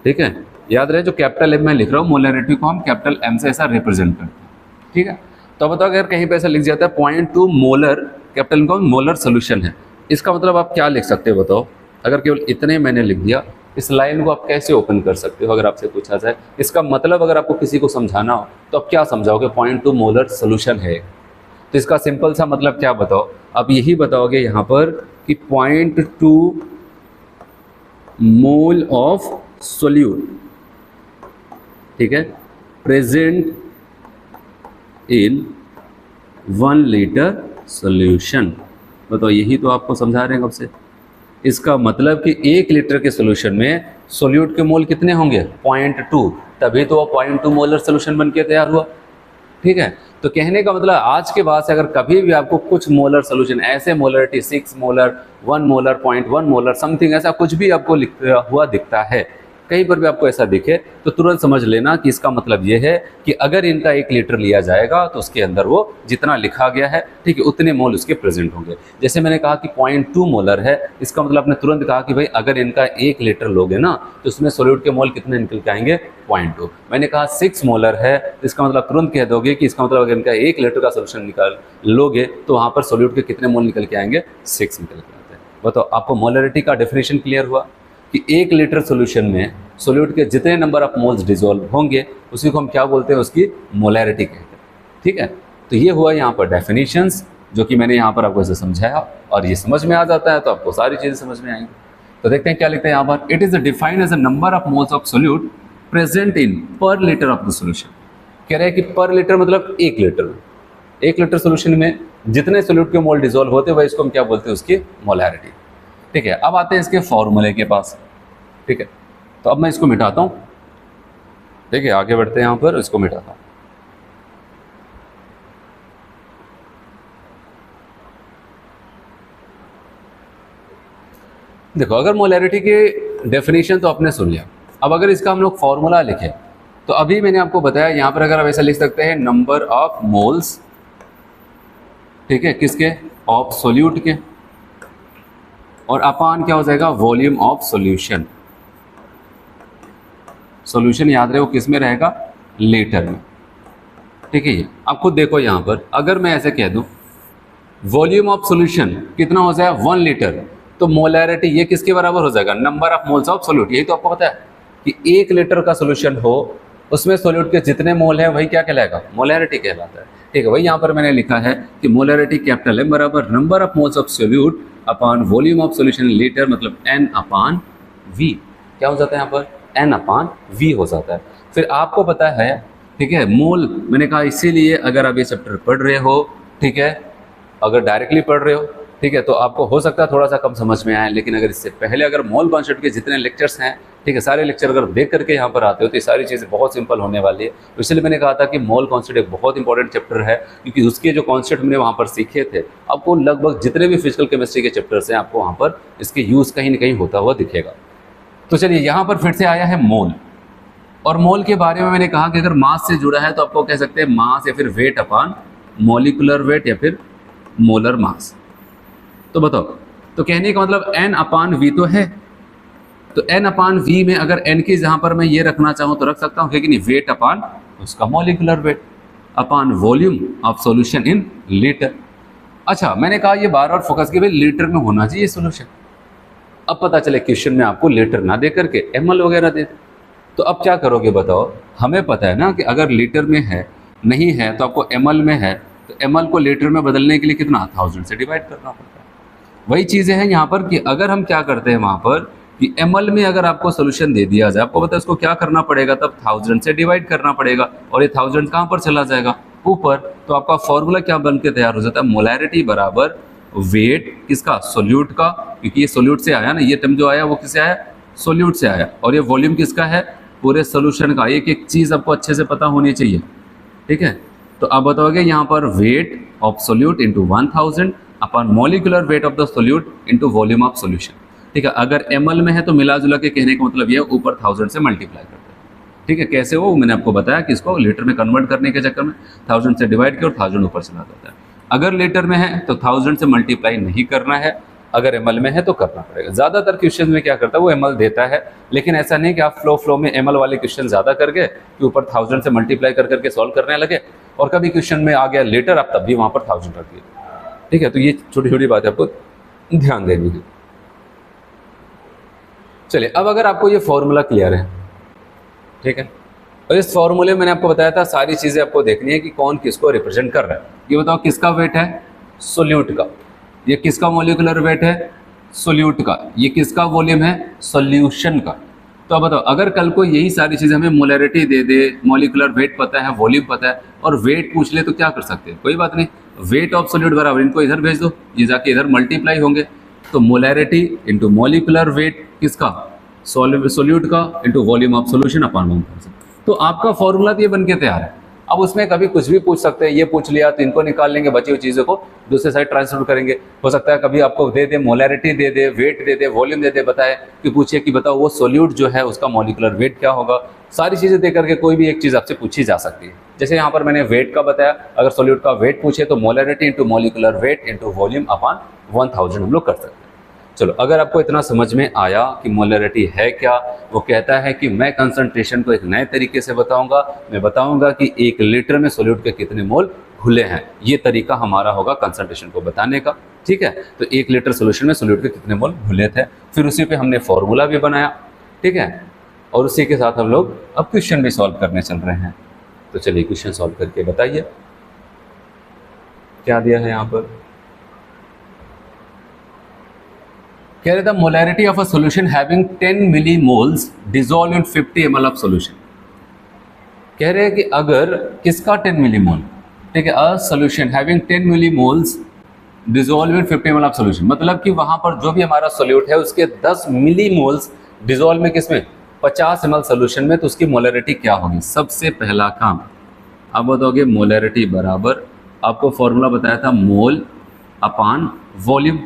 ठीक है, याद रहे जो कैपिटल एम मैं लिख रहा हूँ मोलैरिटी को हम कैपिटल एम से ऐसा रिप्रेजेंट करते हैं, ठीक है। तो बताओ अगर कहीं पे ऐसा लिख जाता है 0.2 मोलर, कैपिटल को मोलर सोल्यूशन है, इसका मतलब आप क्या लिख सकते हो बताओ। अगर केवल इतने मैंने लिख दिया, इस लाइन को आप कैसे ओपन कर सकते हो, अगर आपसे पूछा जाए इसका मतलब अगर आपको किसी को समझाना हो तो आप क्या समझाओगे, 0.2 मोलर सोल्यूशन है। तो इसका सिंपल सा मतलब क्या बताओ, आप यही बताओगे यहाँ पर कि 0.2 मोल ऑफ सोल्यूट, ठीक है, प्रेजेंट इन 1 लीटर सोल्यूशन। बताओ यही तो आपको समझा रहे हैं कब से। इसका मतलब कि 1 लीटर के सोल्यूशन में सोल्यूट के मोल कितने होंगे, 0.2, तभी तो वो 0.2 मोलर सोल्यूशन बन के तैयार हुआ। ठीक है। तो कहने का मतलब आज के बाद से अगर कभी भी आपको कुछ मोलर सोल्यूशन ऐसे molarity 6 molar 1 molar 0.1 molar something ऐसा कुछ भी आपको लिखा हुआ दिखता है, कहीं पर भी आपको ऐसा दिखे तो तुरंत समझ लेना कि इसका मतलब ये है कि अगर इनका 1 लीटर लिया जाएगा तो उसके अंदर वो जितना लिखा गया है, ठीक है, उतने मोल उसके प्रेजेंट होंगे। जैसे मैंने कहा कि 0.2 मोलर है, इसका मतलब आपने तुरंत कहा कि भाई अगर इनका 1 लीटर लोगे ना तो उसमें सोल्यूट के मोल कितने निकल के आएंगे, 0.2। मैंने कहा 6 मोलर है तो इसका मतलब तुरंत कह दोगे कि इसका मतलब अगर इनका 1 लीटर का सोल्यूशन निकाल लोगे तो वहाँ पर सोल्यूट के कितने मोल निकल के आएंगे, 6 निकल के आते हैं। बताओ, आपको मोलरिटी का डेफिनेशन क्लियर हुआ कि 1 लीटर सोल्यूशन में सोल्यूट के जितने नंबर ऑफ मोल्स डिसॉल्व होंगे उसी को हम क्या बोलते हैं, उसकी मोलैरिटी कहते हैं। ठीक है, तो ये हुआ यहाँ पर डेफिनेशंस जो कि मैंने यहाँ पर आपको ऐसे समझाया, और ये समझ में आ जाता है तो आपको सारी चीज़ें समझ में आएंगी। तो देखते हैं क्या लिखते हैं यहाँ पर। It is defined as a number of moles of solute present in per litre of the solution. कह रहे हैं कि पर लीटर मतलब 1 लीटर, 1 लीटर सोल्यूशन में जितने सोल्यूट के मोल डिसॉल्व होते हैं वह इसको हम क्या बोलते हैं, उसकी मोलैरिटी। ठीक है, अब आते हैं इसके फॉर्मूले के पास। ठीक है, तो अब मैं इसको मिटाता हूँ। देखिए आगे बढ़ते हैं, यहाँ पर इसको मिटाता हूँ। देखो, अगर मोलैरिटी की डेफिनेशन तो आपने सुन लिया, अब अगर इसका हम लोग फॉर्मूला लिखें तो अभी मैंने आपको बताया यहाँ पर अगर आप ऐसा लिख सकते हैं नंबर ऑफ मोल्स, ठीक है, किसके, ऑफ सोल्यूट के, और अपान क्या हो जाएगा, वॉल्यूम ऑफ सॉल्यूशन। सॉल्यूशन याद रहे वो किस में रहेगा, लीटर में। ठीक है, अब खुद देखो यहाँ पर अगर मैं ऐसे कह दूं वॉल्यूम ऑफ सॉल्यूशन कितना हो जाए 1 लीटर, तो मोलैरिटी ये किसके बराबर हो जाएगा, number of moles of solute. यही तो आपको पता है कि 1 लीटर का सोल्यूशन हो उसमें सोल्यूट के जितने मोल है वही क्या कहलाएगा, मोलैरिटी कहलाता है। ठीक है, वही यहाँ पर मैंने लिखा है कि मोलैरिटी कैपिटल M बराबर number of moles of solute upon volume of solution litre, मतलब N अपॉन V। क्या हो जाता है यहाँ पर, N अपॉन V हो जाता है। फिर आपको पता है, ठीक है, मोल मैंने कहा इसीलिए अगर आप ये चैप्टर पढ़ रहे हो, ठीक है, अगर डायरेक्टली पढ़ रहे हो, ठीक है, तो आपको हो सकता है थोड़ा सा कम समझ में आए, लेकिन अगर इससे पहले अगर मोल कॉन्सेप्ट के जितने लेक्चर्स हैं, ठीक है, सारे लेक्चर अगर देख करके यहाँ पर आते हो तो ये सारी चीज़ें बहुत सिंपल होने वाली है। तो इसलिए मैंने कहा था कि मोल कॉन्सेप्ट एक बहुत इंपॉर्टेंट चैप्टर है, क्योंकि उसके जो कॉन्सेप्ट मैंने वहाँ पर सीखे थे, आपको लगभग जितने भी फिजिकल केमिस्ट्री के चैप्टर्स हैं आपको वहाँ पर इसके यूज़ कहीं ना कहीं होता हुआ दिखेगा। तो चलिए यहाँ पर फिर से आया है मोल, और मोल के बारे में मैंने कहा कि अगर मास से जुड़ा है तो आपको कह सकते हैं मास या फिर वेट अपॉन मॉलिक्यूलर वेट या फिर मोलर मास। तो बताओ, तो कहने का मतलब N अपॉन V तो है, तो N अपॉन V में अगर N की जहां पर मैं ये रखना चाहूँ तो रख सकता हूँ, लेकिन वेट अपॉन उसका molecular weight upon volume of solution in litre. अच्छा, मैंने कहा ये बार बार फोकस किया भाई लीटर में होना चाहिए सोल्यूशन। अब पता चले क्वेश्चन में आपको लीटर ना दे करके ml वगैरह दे, तो अब क्या करोगे बताओ। हमें पता है ना कि अगर लीटर में है नहीं है तो आपको ml में है, तो ml को लीटर में बदलने के लिए कितना 1000 से डिवाइड करना पड़ता है। वही चीज़ें हैं यहाँ पर कि अगर हम क्या करते हैं वहाँ पर कि ml में अगर आपको सोल्यूशन दे दिया जाए, आपको पता है उसको क्या करना पड़ेगा, तब 1000 से डिवाइड करना पड़ेगा, और ये 1000 कहाँ पर चला जाएगा, ऊपर। तो आपका फॉर्मूला क्या बन के तैयार हो जाता है, मोलैरिटी बराबर वेट किसका, सोल्यूट का, क्योंकि ये सोल्यूट से आया ना, ये टर्म जो आया वो किससे आया, सोल्यूट से आया, और ये वॉल्यूम किसका है, पूरे सोल्यूशन का। एक एक चीज़ आपको अच्छे से पता होनी चाहिए। ठीक है, तो आप बताओगे यहाँ पर weight of solute into 1000 upon molecular weight of the solute into volume of solution. ठीक है, अगर ml में है तो मिला जुला के कहने का मतलब ये ऊपर 1000 से मल्टीप्लाई करते हैं। ठीक है, कैसे वो मैंने आपको बताया कि इसको लीटर में कन्वर्ट करने के चक्कर में 1000 से डिवाइड किया और 1000 ऊपर चला जाता है। अगर लीटर में है तो 1000 से मल्टीप्लाई नहीं करना है, अगर ml में है तो करना पड़ेगा। ज़्यादातर क्वेश्चन में क्या करता है वो ml देता है, लेकिन ऐसा नहीं कि आप फ्लो में ml वाले क्वेश्चन ज़्यादा करके कि ऊपर 1000 से मल्टीप्लाई कर करके सॉल्व करने लगे, और कभी क्वेश्चन में आ गया लीटर, आप तब भी वहाँ पर 1000 रख दिए। ठीक है, तो ये छोटी छोटी बातें आपको ध्यान देनी है। चलिए, अब अगर आपको ये फॉर्मूला क्लियर है, ठीक है, और इस फॉर्मूले में मैंने आपको बताया था सारी चीज़ें आपको देखनी है कि कौन किसको रिप्रेजेंट कर रहा है। ये बताओ किसका वेट है, सोल्यूट का। ये किसका मॉलिक्यूलर वेट है, सोल्यूट का। ये किसका वॉल्यूम है, सॉल्यूशन का। तो अब बताओ, अगर कल को यही सारी चीज़ें हमें मोलैरिटी दे दे, मॉलिक्यूलर वेट पता है, वॉल्यूम पता है, और वेट पूछ ले तो क्या कर सकते हैं, कोई बात नहीं, वेट ऑफ सोल्यूट बराबर इनको इधर भेज दो, ये जाके इधर मल्टीप्लाई होंगे। तो मोलैरिटी इंटू मॉलिक्यूलर वेट किसका, सोल्यूट का, into volume of solution upon 1000। तो आपका फॉर्मूला तो ये बन के तैयार है। अब उसमें कभी कुछ भी पूछ सकते हैं, ये पूछ लिया तो इनको निकाल लेंगे, बची हुई चीज़ों को दूसरे साइड ट्रांसफर करेंगे। हो सकता है कभी आपको दे दे, मोलैरिटी दे दे, वेट दे दे, वॉल्यूम दे दे, बताए कि पूछिए कि बताओ वो सोल्यूट जो है उसका मॉलिक्यूलर वेट क्या होगा। सारी चीज़ें दे करके कोई भी एक चीज़ आपसे पूछी जा सकती है। जैसे यहाँ पर मैंने वेट का बताया, अगर सोल्यूट का वेट पूछे तो molarity into molecular weight into volume upon 1000 हम लोग कर सकते हैं। चलो, अगर आपको इतना समझ में आया कि मोलैरिटी है क्या, वो कहता है कि मैं कंसंट्रेशन को एक नए तरीके से बताऊंगा। मैं बताऊंगा कि 1 लीटर में सोल्यूट के कितने मोल घुले हैं। ये तरीका हमारा होगा कंसंट्रेशन को बताने का। ठीक है, तो 1 लीटर सोल्यूशन में सोल्यूट के कितने मोल घुले थे, फिर उसी पे हमने फॉर्मूला भी बनाया। ठीक है, और उसी के साथ हम लोग अब क्वेश्चन भी सॉल्व करने चल रहे हैं। तो चलिए क्वेश्चन सॉल्व करके बताइए क्या दिया है यहाँ पर। कह रहे the molarity of a solution having 10 millimoles dissolve in 50 ml of solution. कह रहे हैं कि अगर किसका 10 मिलीमोल, ठीक है, a solution having 10 millimoles dissolve in 50 ml of solution, मतलब कि वहां पर जो भी हमारा सोल्यूट है उसके 10 मिलीमोल्स डिसॉल्व में किसमें 50 ml सॉल्यूशन में, तो उसकी मोलैरिटी क्या होगी। सबसे पहला काम आप बताओगे मोलैरिटी बराबर, आपको फॉर्मूला बताया था मोल अपान वॉल्यूम।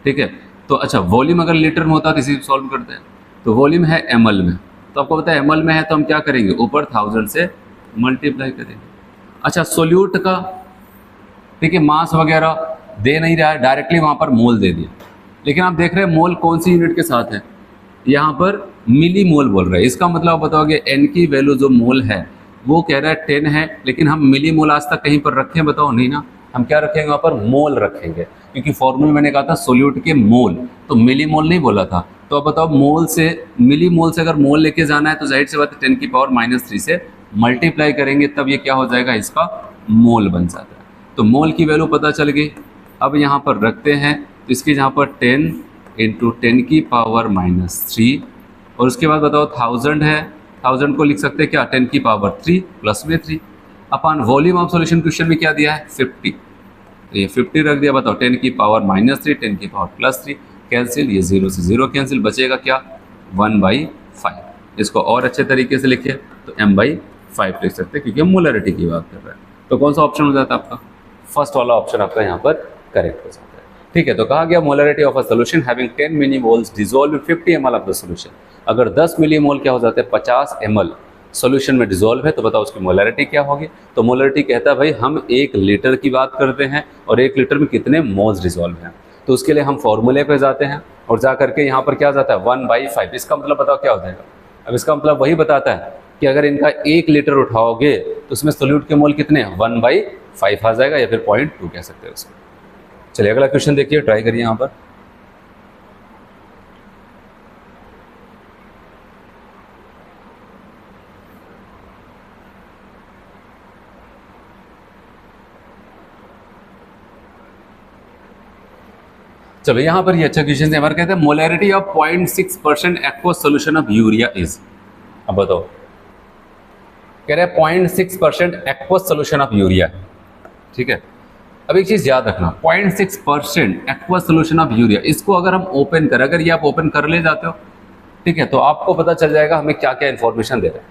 ठीक है, तो अच्छा वॉल्यूम अगर लीटर में होता है तो इसी सॉल्व करते हैं, तो वॉल्यूम है ml में, तो आपको पता है ml में है तो हम क्या करेंगे ऊपर 1000 से मल्टीप्लाई करेंगे। अच्छा सोल्यूट का, ठीक है, मास वगैरह दे नहीं रहा है, डायरेक्टली वहाँ पर मोल दे दिया, लेकिन आप देख रहे हैं मोल कौन सी यूनिट के साथ है, यहाँ पर मिली मोल बोल रहे हैं। इसका मतलब बताओगे n की वैल्यू जो मोल है वो कह रहा है 10 है, लेकिन हम मिली मोल आज तक कहीं पर रखें, बताओ नहीं ना, हम क्या रखेंगे वहाँ पर मोल रखेंगे, क्योंकि फॉर्मूला मैंने कहा था सोल्यूट के मोल, तो मिली मोल नहीं बोला था। तो अब बताओ मोल से मिली मोल से अगर मोल लेके जाना है तो जाहिर सी बात है 10 की पावर -3 से मल्टीप्लाई करेंगे, तब ये क्या हो जाएगा, इसका मोल बन जाता है। तो मोल की वैल्यू पता चल गई। अब यहाँ पर रखते हैं, तो इसकी यहाँ पर 10 इंटू 10 की पावर -3, और उसके बाद बताओ 1000 है, 1000 को लिख सकते हैं क्या 10 की पावर 3 प्लस में 3 अपान वॉल्यूम ऑफ सॉल्यूशन। क्वेश्चन में क्या दिया है 50, तो ये 50 रख दिया। बताओ 10 की पावर -3, 10 की पावर +3, कैंसिल, ये 0 से 0 कैंसिल, बचेगा क्या 1/5। इसको और अच्छे तरीके से लिखे तो m/5 लिख सकते हैं, क्योंकि हम मोलैरिटी की बात कर रहे हैं। तो कौन सा ऑप्शन हो जाता है आपका, फर्स्ट वाला ऑप्शन आपका यहाँ पर करेक्ट हो जाता है। ठीक है, तो कहा गया molarity of a solution having 10 millimoles dissolve in 50 ml of the solution. अगर 10 मिलीमोल क्या हो जाते हैं 50 ml सॉल्यूशन में डिसॉल्व है, तो बताओ उसकी मोलैरिटी क्या होगी। तो मोलैरिटी कहता है भाई हम 1 लीटर की बात करते हैं और 1 लीटर में कितने मोल्स डिसॉल्व हैं, तो उसके लिए हम फॉर्मूले पे जाते हैं और जा करके यहाँ पर क्या जाता है 1/5। इसका मतलब बताओ क्या हो जाएगा। अब इसका मतलब वही बताता है कि अगर इनका 1 लीटर उठाओगे तो उसमें सोल्यूट के मोल कितने 1/5 आ जाएगा, या फिर 0.2 कह सकते हैं उसको। चलिए अगला क्वेश्चन देखिए, ट्राई करिए यहाँ पर। चलो यहाँ पर ये अच्छा क्वेश्चन है हमारे, कहते हैं molarity of 0.6% aqueous solution of urea is. अब बताओ, कह रहे हैं 0.6% एक्वस सोल्यूशन ऑफ यूरिया। ठीक है, अब एक चीज याद रखना, 0.6% एक्वस सोल्यूशन ऑफ यूरिया, इसको अगर हम ओपन करें, अगर ये आप ओपन कर ले जाते हो, ठीक है, तो आपको पता चल जाएगा हमें क्या क्या इन्फॉर्मेशन दे रहे हैं।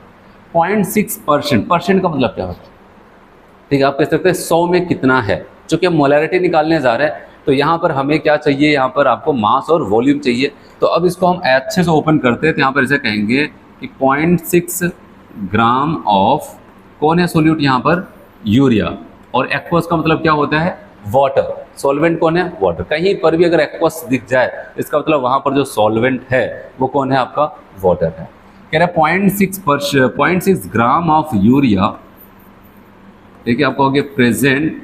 0.6% परसेंट का मतलब क्या होता है, ठीक है, आप कह सकते हैं 100 में कितना है। चूंकि हम मोलैरिटी निकालने जा रहे हैं तो यहाँ पर हमें क्या चाहिए, यहाँ पर आपको मास और वॉल्यूम चाहिए। तो अब इसको हम अच्छे से ओपन करते हैं, तो यहाँ पर ऐसे कहेंगे कि 0.6 ग्राम ऑफ कौन है सोल्यूट, यहाँ पर यूरिया, और एक्वस का मतलब क्या होता है वाटर, सॉल्वेंट कौन है वाटर। कहीं पर भी अगर एक्वस दिख जाए इसका मतलब वहाँ पर जो सॉल्वेंट है वो कौन है आपका वाटर है। कह रहा है 0.6 ग्राम ऑफ यूरिया, देखिए आप कहोगे present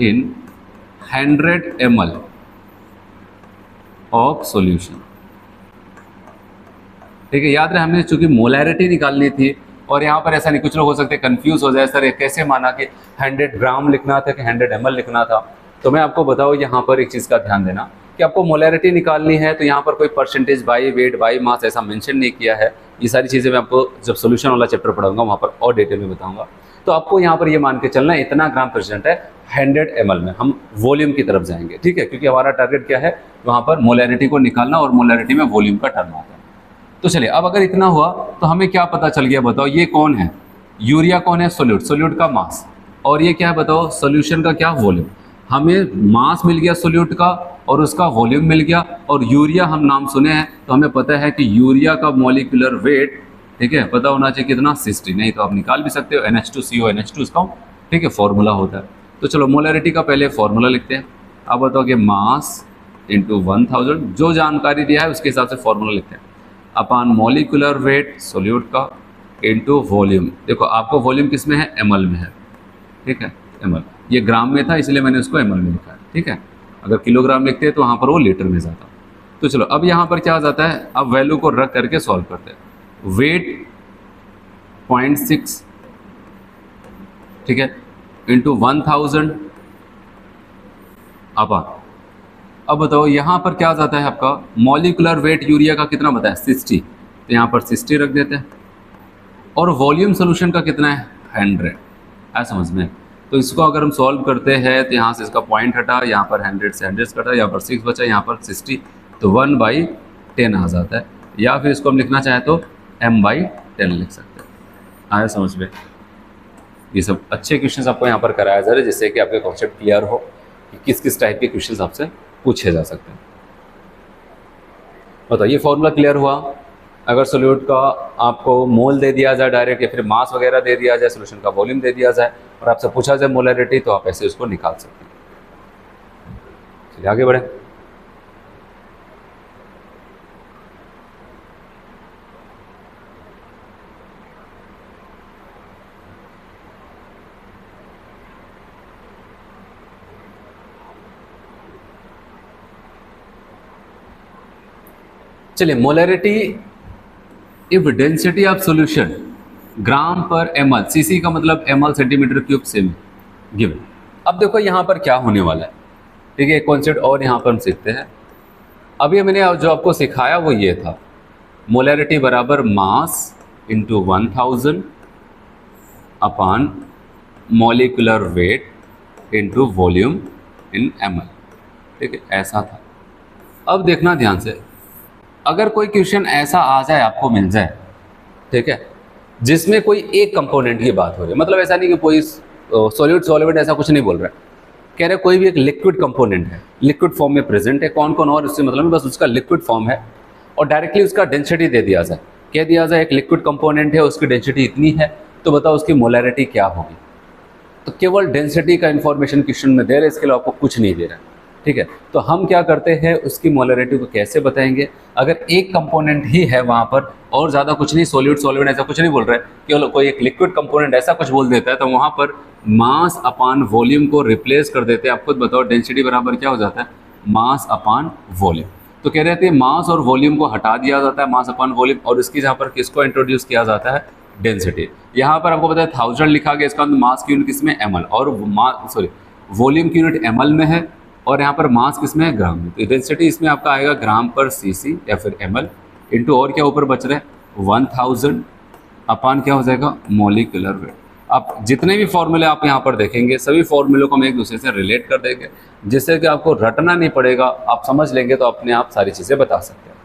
in 100 ml of solution. ठीक है, याद रहे हमने चूंकि मोलैरिटी निकालनी थी, और यहाँ पर ऐसा नहीं, कुछ लोग हो सकते कंफ्यूज हो जाए, सर ये कैसे माना कि 100 ग्राम लिखना था कि 100 ml लिखना था। तो मैं आपको बताऊँ यहाँ पर एक चीज़ का ध्यान देना कि आपको मोलैरिटी निकालनी है तो यहाँ पर कोई percentage by weight by mass ऐसा मेंशन नहीं किया है। ये सारी चीज़ें मैं आपको जब सोल्यूशन वाला चैप्टर पढ़ाऊंगा वहाँ पर और डिटेल में बताऊंगा। तो आपको यहाँ पर ये मान के चलना है इतना ग्राम प्रेजेंट है 100 ml में, हम वॉल्यूम की तरफ जाएंगे। ठीक है, क्योंकि हमारा टारगेट क्या है वहाँ पर मोलैरिटी को निकालना, और मोलैरिटी में वॉल्यूम का टर्म आता है। तो चलिए अब अगर इतना हुआ तो हमें क्या पता चल गया, बताओ ये कौन है, यूरिया कौन है? सोल्यूट, सोल्यूट का मास। और ये क्या है बताओ? सॉल्यूशन का क्या? वॉल्यूम। हमें मास मिल गया सोल्यूट का और उसका वॉल्यूम मिल गया, और यूरिया हम नाम सुने हैं तो हमें पता है कि यूरिया का मॉलिक्यूलर वेट, ठीक है, पता होना चाहिए कितना? 60। नहीं तो आप निकाल भी सकते हो, NH2CO NH2 इसका, ठीक है, फॉर्मूला होता है। तो चलो मोलरिटी का पहले फॉर्मूला लिखते हैं। अब बताओ कि मास इंटू 1000, जो जानकारी दिया है उसके हिसाब से फॉर्मूला लिखते हैं, अपॉन मॉलिक्यूलर वेट सोल्यूट का इंटू वॉल्यूम। देखो आपको वॉल्यूम किस में है? ml में है, ठीक है, ml। ये ग्राम में था इसलिए मैंने उसको ml में लिखा है, ठीक है। अगर किलोग्राम लिखते हैं तो वहाँ पर वो लीटर में जाता। तो चलो अब यहाँ पर क्या आ जाता है? अब वैल्यू को रख करके सॉल्व करते हैं। वेट 0.6, ठीक है, इंटू 1000 अपॉन, अब बताओ यहाँ पर क्या आ जाता है आपका? मॉलिक्यूलर वेट यूरिया का कितना बताया? 60, तो यहाँ पर 60 रख देते हैं। और वॉल्यूम सोल्यूशन का कितना है? 100 है, समझ में? तो इसको अगर हम सॉल्व करते हैं तो यहाँ से इसका पॉइंट हटा, यहाँ पर 100 से 100 कटा, यहाँ पर 6 बचा, यहाँ पर 60, तो 1/10 आ जाता है। या फिर इसको हम लिखना चाहें तो m/10 लिख सकते हैं। आया समझ में? ये सब अच्छे क्वेश्चंस आपको यहाँ पर कराया जा रहा है जिससे कि आपके कॉन्सेप्ट क्लियर हो कि किस किस टाइप के क्वेश्चंस आपसे पूछे जा सकते हैं। बताओ ये फॉर्मूला क्लियर हुआ? अगर सोल्यूट का आपको मोल दे दिया जाए डायरेक्ट, या फिर मास वगैरह दे दिया जाए, सोल्यूशन का वॉल्यूम दे दिया जाए और आपसे पूछा जाए मोलरिटी, तो आप ऐसे उसको निकाल सकते हैं। चलिए आगे बढ़े। चलिए molarity if density of solution gram per ml, cc का मतलब ml सेंटीमीटर क्यूब से गिवन। अब देखो यहाँ पर क्या होने वाला है, ठीक है, एक कॉन्सेप्ट और यहाँ पर हम सीखते हैं। अभी मैंने जो आपको सिखाया वो ये था, मोलरिटी बराबर mass into 1000 upon molecular weight into volume इन ml, ठीक है, ऐसा था। अब देखना ध्यान से, अगर कोई क्वेश्चन ऐसा आ जाए, आपको मिल जाए, ठीक है, जिसमें कोई एक कंपोनेंट की बात हो रही है, मतलब ऐसा नहीं कि कोई सॉलिड सॉल्वेंट ऐसा कुछ नहीं बोल रहा है, कह रहे कोई भी एक लिक्विड कंपोनेंट है, लिक्विड फॉर्म में प्रेजेंट है, कौन कौन और उससे मतलब बस उसका लिक्विड फॉर्म है, और डायरेक्टली उसका डेंसिटी दे दिया जाए, कह दिया जाए एक लिक्विड कंपोनेंट है, उसकी डेंसिटी इतनी है, तो बताओ उसकी मोलरिटी क्या होगी। तो केवल डेंसिटी का इन्फॉर्मेशन क्वेश्चन में दे रहे, इसके लिए आपको कुछ नहीं दे रहा है, ठीक है। तो हम क्या करते हैं, उसकी मोलरिटी को कैसे बताएंगे? अगर एक कंपोनेंट ही है वहाँ पर और ज़्यादा कुछ नहीं, सॉलिड सॉल्वेंट ऐसा कुछ नहीं बोल रहा है, केवल कोई एक लिक्विड कंपोनेंट ऐसा कुछ बोल देता है, तो वहाँ पर मास अपॉन वॉल्यूम को रिप्लेस कर देते हैं। आप खुद बताओ डेंसिटी बराबर क्या हो जाता है? Mass upon volume. तो कह रहे थे मास और वॉल्यूम को हटा दिया जाता है, मास अपॉन वॉल्यूम, और इसकी जहाँ पर किसको इंट्रोड्यूस किया जाता है? डेंसिटी। यहाँ पर आपको पता है 1000 लिखा गया, इसका मास की यूनिट किसमें? ml, और वॉल्यूम की यूनिट ml में है, और यहाँ पर मास किसमें है? ग्राम में। तो डेंसिटी इसमें आपका आएगा ग्राम पर cc या फिर ml इंटू, और क्या ऊपर बच रहा है? 1000 अपान क्या हो जाएगा? Molecular weight. आप जितने भी फॉर्मूले आप यहाँ पर देखेंगे, सभी फॉर्मूलों को हम एक दूसरे से रिलेट कर देंगे, जिससे कि आपको रटना नहीं पड़ेगा, आप समझ लेंगे तो अपने आप सारी चीज़ें बता सकते हैं।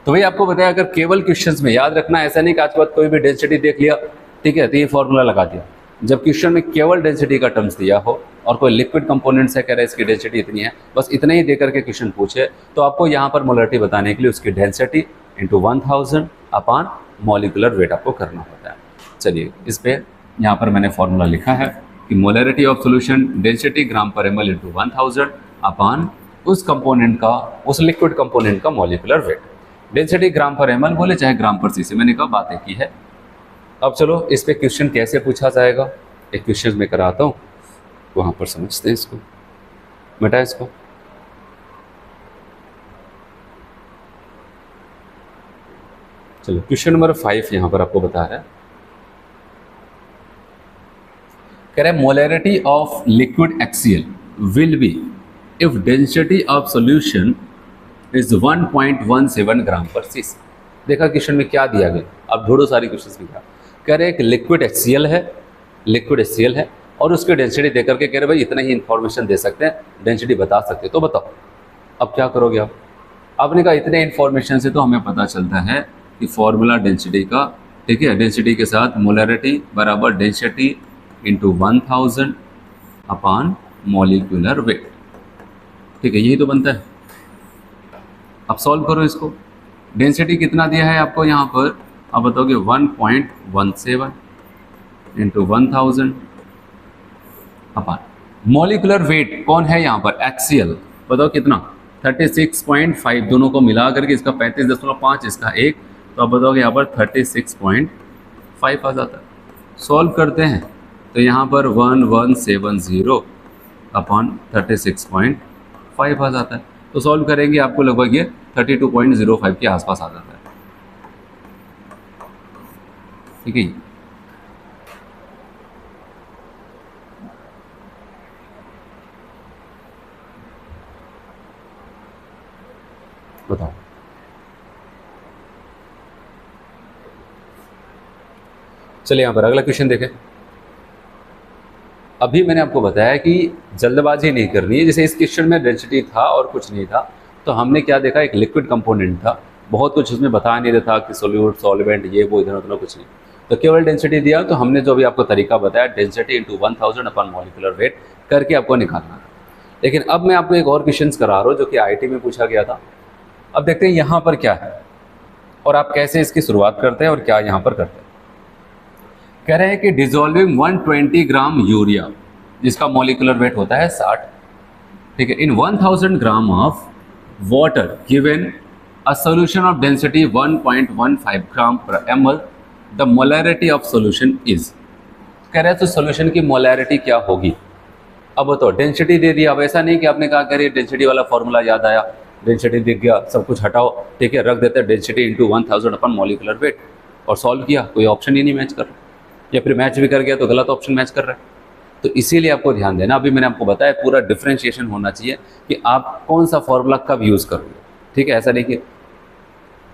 तो वही आपको बताया, अगर केवल क्वेश्चंस में याद रखना, ऐसा नहीं कि आज के बाद कोई भी डेंसिटी देख लिया, ठीक है, तो ये फॉर्मूला लगा दिया। जब क्वेश्चन में केवल डेंसिटी का टर्म्स दिया हो और कोई लिक्विड कंपोनेंट्स है, कह रहा है इसकी डेंसिटी इतनी है, बस इतना ही देकर के क्वेश्चन पूछे, तो आपको यहाँ पर मोलरिटी बताने के लिए उसकी डेंसिटी इंटू 1000 अपान मॉलिक्यूलर वेट आपको करना होता है। चलिए इस पर यहाँ पर मैंने फॉर्मूला लिखा है कि molarity of solution density gram per ml into 1000 अपान उस कंपोनेंट का, उस लिक्विड कंपोनेंट का मॉलिक्यूलर वेट। डेंसिटी ग्राम पर ml बोले चाहे ग्राम पर cc, मैंने कहा बातें की है। अब चलो इस पे क्वेश्चन कैसे पूछा जाएगा, एक क्वेश्चन में कराता हूँ, वहाँ पर समझते हैं इसको। बेटा इसको चलो क्वेश्चन नंबर 5 यहाँ पर आपको बता रहा है, कह रहा है molarity of liquid HCl will be if density of solution is 1.17 ग्राम पर cc। देखा क्वेश्चन में क्या दिया गया, अब ढूंढो सारी क्वेश्चन में क्या कह रहे हैं। एक लिक्विड HCl है, लिक्विड HCl है, और उसकी डेंसिटी देकर के कह रहे भाई इतना ही इन्फॉर्मेशन दे सकते हैं, डेंसिटी बता सकते हैं, तो बताओ अब क्या करोगे आप? आपने कहा इतने इन्फॉर्मेशन से तो हमें पता चलता है कि फॉर्मूला डेंसिटी का ठीक है, डेंसिटी के साथ मोलैरिटी बराबर डेंसिटी इंटू 1000 अपान मॉलिक्यूलर वेट। ठीक है, यही तो बनता है। अब सॉल्व करो इसको। डेंसिटी कितना दिया है आपको यहाँ पर, आप बताओगे 1.17 इंटू 1000 अपान मॉलिक्यूलर वेट कौन है यहाँ पर, एक्सियल, बताओ कितना, 36.5, दोनों को मिला करके इसका 35.5 इसका 1, तो आप बताओगे यहाँ पर 36.5 आ जाता है। सॉल्व करते हैं तो यहाँ पर 1170 अपॉन 36.5 आ जाता है। तो सॉल्व करेंगे आपको लगभग ये 32.05 के आसपास आ जाता है। ठीक है, बताओ। चलिए यहाँ पर अगला क्वेश्चन देखें। अभी मैंने आपको बताया कि जल्दबाजी नहीं करनी है। जैसे इस क्वेश्चन में डेंसिटी था और कुछ नहीं था, तो हमने क्या देखा, एक लिक्विड कंपोनेंट था, बहुत कुछ उसमें बता नहीं रहा था कि सोल्यूट सॉल्वेंट ये वो इधर उधर कुछ नहीं, तो केवल डेंसिटी दिया। तो हमने जो भी आपको तरीका बताया, density into 1000 upon molecular weight करके आपको निकालना था। लेकिन अब मैं आपको एक और क्वेश्चन करा रहा हूँ जो कि IIT में पूछा गया था। अब देखते हैं यहाँ पर क्या है और आप कैसे इसकी शुरुआत करते हैं और क्या यहाँ पर करते हैं। कह रहे हैं कि डिजोल्विंग 120 ग्राम यूरिया, जिसका मॉलिक्यूलर वेट होता है 60, ठीक है, इन 1000 gram of water given a solution of density 1.15 gram per ml, the molarity of solution is. कह रहे हैं तो सॉल्यूशन की मोलैरिटी क्या होगी। अब बताओ, डेंसिटी दे दिया। अब ऐसा नहीं कि आपने कहा करिए डेंसिटी वाला फॉर्मूला याद आया, डेंसिटी दिख गया, सब कुछ हटाओ, ठीक है, रख देते हैं डेंसिटी इंटू 1000 अपन मॉलिक्यूलर वेट और सॉल्व किया, कोई ऑप्शन ही नहीं मैच कर रहा, या फिर मैच भी कर गया तो गलत ऑप्शन मैच कर रहा है। तो इसीलिए आपको ध्यान देना, अभी मैंने आपको बताया पूरा डिफ्रेंशिएशन होना चाहिए कि आप कौन सा फॉर्मूला कब यूज़ करोगे। ठीक है, ऐसा नहीं कि